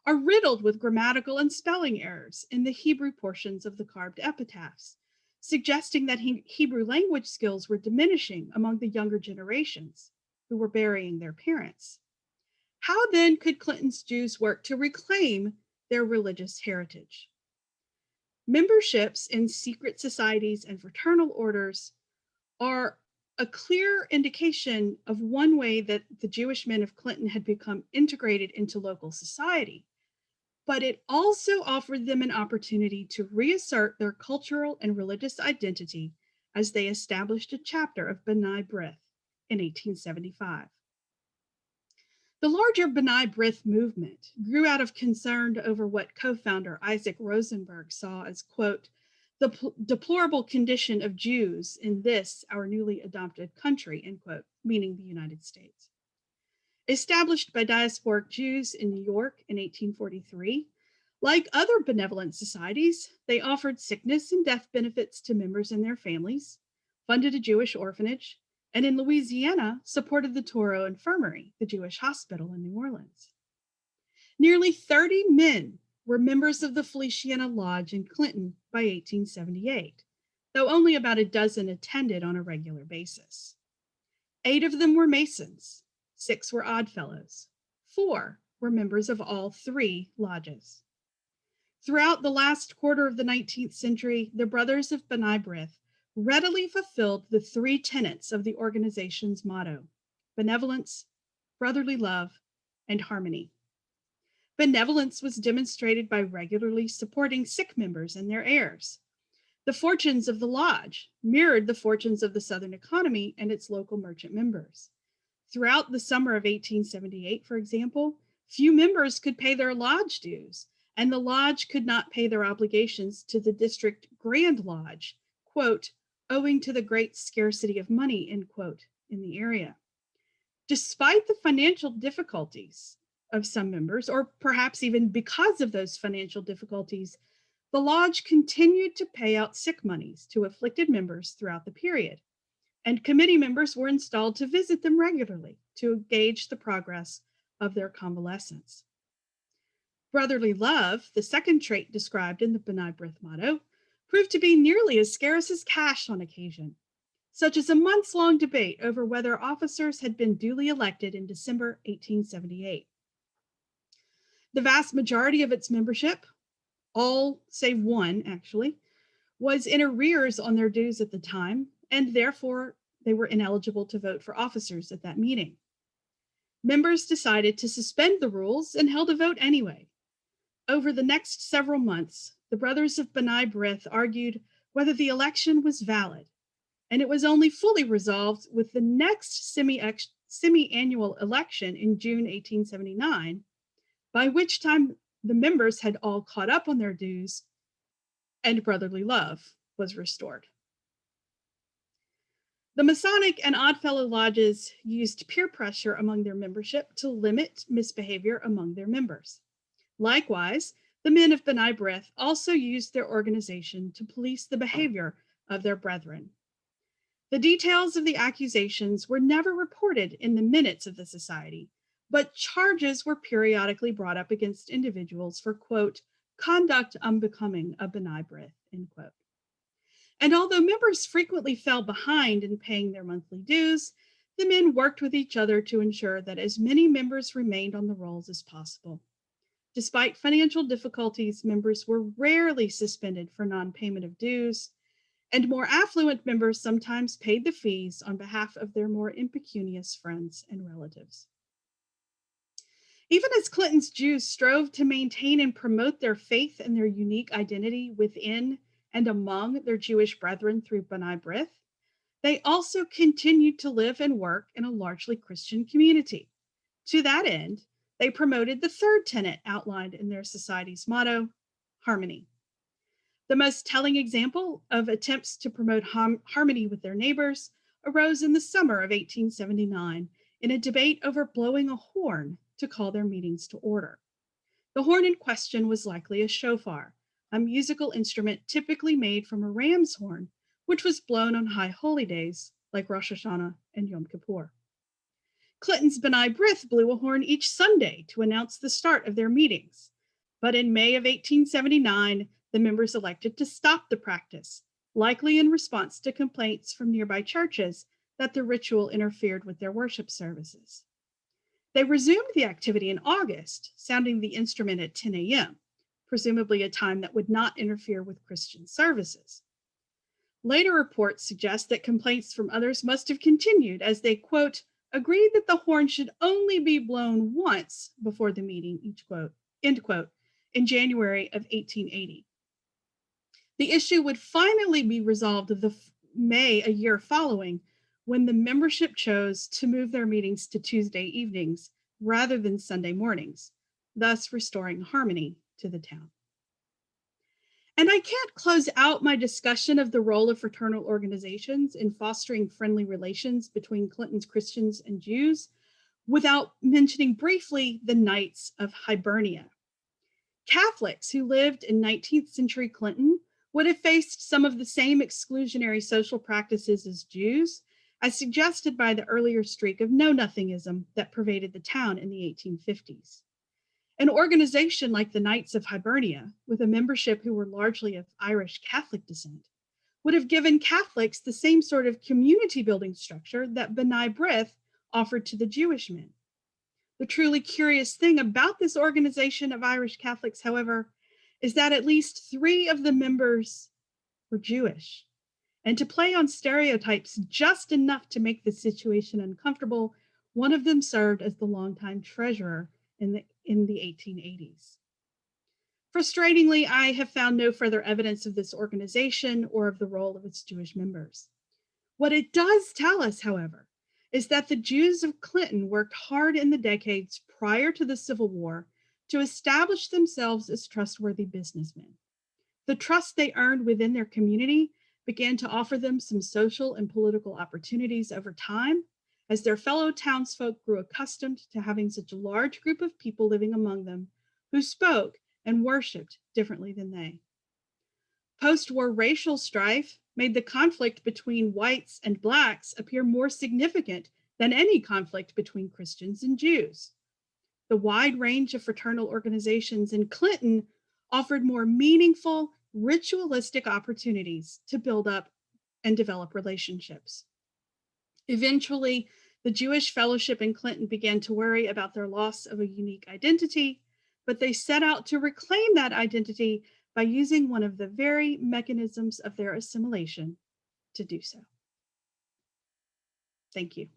I: are riddled with grammatical and spelling errors in the Hebrew portions of the carved epitaphs, suggesting that Hebrew language skills were diminishing among the younger generations who were burying their parents. How then could Clinton's Jews work to reclaim their religious heritage? Memberships in secret societies and fraternal orders are a clear indication of one way that the Jewish men of Clinton had become integrated into local society, but it also offered them an opportunity to reassert their cultural and religious identity as they established a chapter of B'nai B'rith in 1875. The larger B'nai B'rith movement grew out of concern over what co-founder Isaac Rosenberg saw as, quote, "the deplorable condition of Jews in this, our newly adopted country," end quote, meaning the United States. Established by diasporic Jews in New York in 1843, like other benevolent societies, they offered sickness and death benefits to members and their families, funded a Jewish orphanage, and in Louisiana, supported the Toro Infirmary, the Jewish hospital in New Orleans. Nearly 30 men were members of the Feliciana Lodge in Clinton by 1878, though only about a dozen attended on a regular basis. 8 of them were Masons, 6 were Oddfellows, 4 were members of all 3 lodges. Throughout the last quarter of the 19th century, the Brothers of B'nai B'rith readily fulfilled the 3 tenets of the organization's motto: benevolence, brotherly love, and harmony. Benevolence was demonstrated by regularly supporting sick members and their heirs. The fortunes of the lodge mirrored the fortunes of the Southern economy and its local merchant members. Throughout the summer of 1878, for example, few members could pay their lodge dues, and the lodge could not pay their obligations to the district Grand Lodge, quote, "owing to the great scarcity of money," end quote, in the area. Despite the financial difficulties of some members, or perhaps even because of those financial difficulties, the lodge continued to pay out sick monies to afflicted members throughout the period, and committee members were installed to visit them regularly to gauge the progress of their convalescence. Brotherly love, the second trait described in the B'nai B'rith motto, proved to be nearly as scarce as cash on occasion, such as a months-long debate over whether officers had been duly elected in December 1878. The vast majority of its membership, all save one actually, was in arrears on their dues at the time, and therefore they were ineligible to vote for officers at that meeting. Members decided to suspend the rules and held a vote anyway. Over the next several months, the Brothers of B'nai B'rith argued whether the election was valid, and it was only fully resolved with the next semi-annual election in June 1879, by which time the members had all caught up on their dues and brotherly love was restored. The Masonic and Oddfellow lodges used peer pressure among their membership to limit misbehavior among their members. Likewise, the men of B'nai B'rith also used their organization to police the behavior of their brethren. The details of the accusations were never reported in the minutes of the society, but charges were periodically brought up against individuals for, quote, conduct unbecoming of B'nai B'rith, end quote. And although members frequently fell behind in paying their monthly dues, the men worked with each other to ensure that as many members remained on the rolls as possible. Despite financial difficulties, members were rarely suspended for non-payment of dues, and more affluent members sometimes paid the fees on behalf of their more impecunious friends and relatives. Even as Clinton's Jews strove to maintain and promote their faith and their unique identity within and among their Jewish brethren through B'nai B'rith, they also continued to live and work in a largely Christian community. To that end, they promoted the third tenet outlined in their society's motto, harmony. The most telling example of attempts to promote harmony with their neighbors arose in the summer of 1879 in a debate over blowing a horn to call their meetings to order. The horn in question was likely a shofar, a musical instrument typically made from a ram's horn, which was blown on high holy days like Rosh Hashanah and Yom Kippur. Clinton's B'nai B'rith blew a horn each Sunday to announce the start of their meetings. But in May of 1879, the members elected to stop the practice, likely in response to complaints from nearby churches that the ritual interfered with their worship services. They resumed the activity in August, sounding the instrument at 10 a.m., presumably a time that would not interfere with Christian services. Later reports suggest that complaints from others must have continued as they, quote, agreed that the horn should only be blown once before the meeting, each quote, end quote, in January of 1880. The issue would finally be resolved the May a year following, when the membership chose to move their meetings to Tuesday evenings rather than Sunday mornings, thus restoring harmony to the town. And I can't close out my discussion of the role of fraternal organizations in fostering friendly relations between Clinton's Christians and Jews without mentioning briefly the Knights of Hibernia. Catholics who lived in 19th century Clinton would have faced some of the same exclusionary social practices as Jews, as suggested by the earlier streak of know-nothingism that pervaded the town in the 1850s. An organization like the Knights of Hibernia, with a membership who were largely of Irish Catholic descent, would have given Catholics the same sort of community building structure that B'nai B'rith offered to the Jewish men. The truly curious thing about this organization of Irish Catholics, however, is that at least 3 of the members were Jewish. And to play on stereotypes just enough to make the situation uncomfortable, one of them served as the longtime treasurer in the 1880s. Frustratingly, I have found no further evidence of this organization or of the role of its Jewish members. What it does tell us, however, is that the Jews of Clinton worked hard in the decades prior to the Civil War to establish themselves as trustworthy businessmen. The trust they earned within their community began to offer them some social and political opportunities over time, as their fellow townsfolk grew accustomed to having such a large group of people living among them who spoke and worshiped differently than they. Post-war racial strife made the conflict between whites and blacks appear more significant than any conflict between Christians and Jews. The wide range of fraternal organizations in Clinton offered more meaningful, ritualistic opportunities to build up and develop relationships. Eventually, the Jewish fellowship in Clinton began to worry about their loss of a unique identity, but they set out to reclaim that identity by using one of the very mechanisms of their assimilation to do so. Thank you.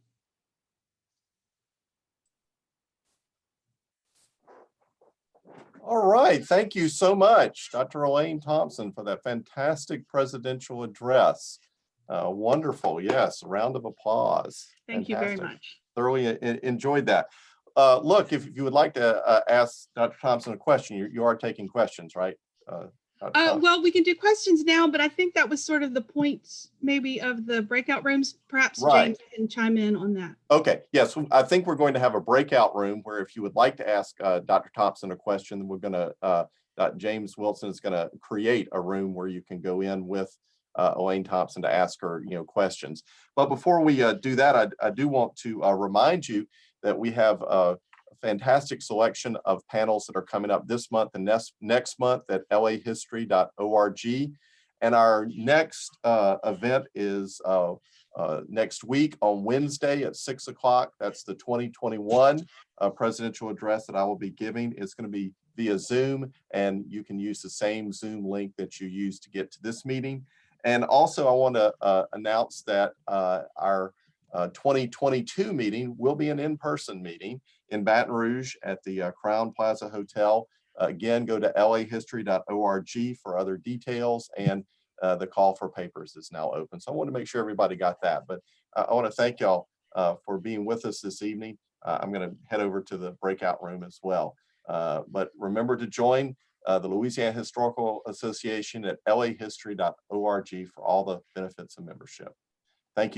A: All right, thank you so much, Dr. Elaine Thompson, for that fantastic presidential address. Wonderful, yes, a round of applause.
I: Thank you very
A: Fantastic.
I: much.
A: thoroughly enjoyed that. Look, if you would like to ask Dr. Thompson a question, you are taking questions, right?
I: Well, we can do questions now, but I think that was sort of the point maybe of the breakout rooms. Perhaps
A: Right.
I: James can chime in on that.
A: Okay, yes, I think we're going to have a breakout room where if you would like to ask Dr. Thompson a question, then we're going to, James Wilson is going to create a room where you can go in with Elaine Thompson to ask her, questions. But before we do that, I do want to remind you that we have a fantastic selection of panels that are coming up this month and next month at lahistory.org. And our next event is next week on Wednesday at 6 o'clock. That's the 2021 presidential address that I will be giving. It's going to be via Zoom, and you can use the same Zoom link that you used to get to this meeting. And also I want to announce that our 2022 meeting will be an in-person meeting in Baton Rouge at the Crown Plaza Hotel. Again, go to lahistory.org for other details, and the call for papers is now open. So I want to make sure everybody got that. But I want to thank y'all for being with us this evening. I'm going to head over to the breakout room as well. But remember to join the Louisiana Historical Association at lahistory.org for all the benefits of membership. Thank you.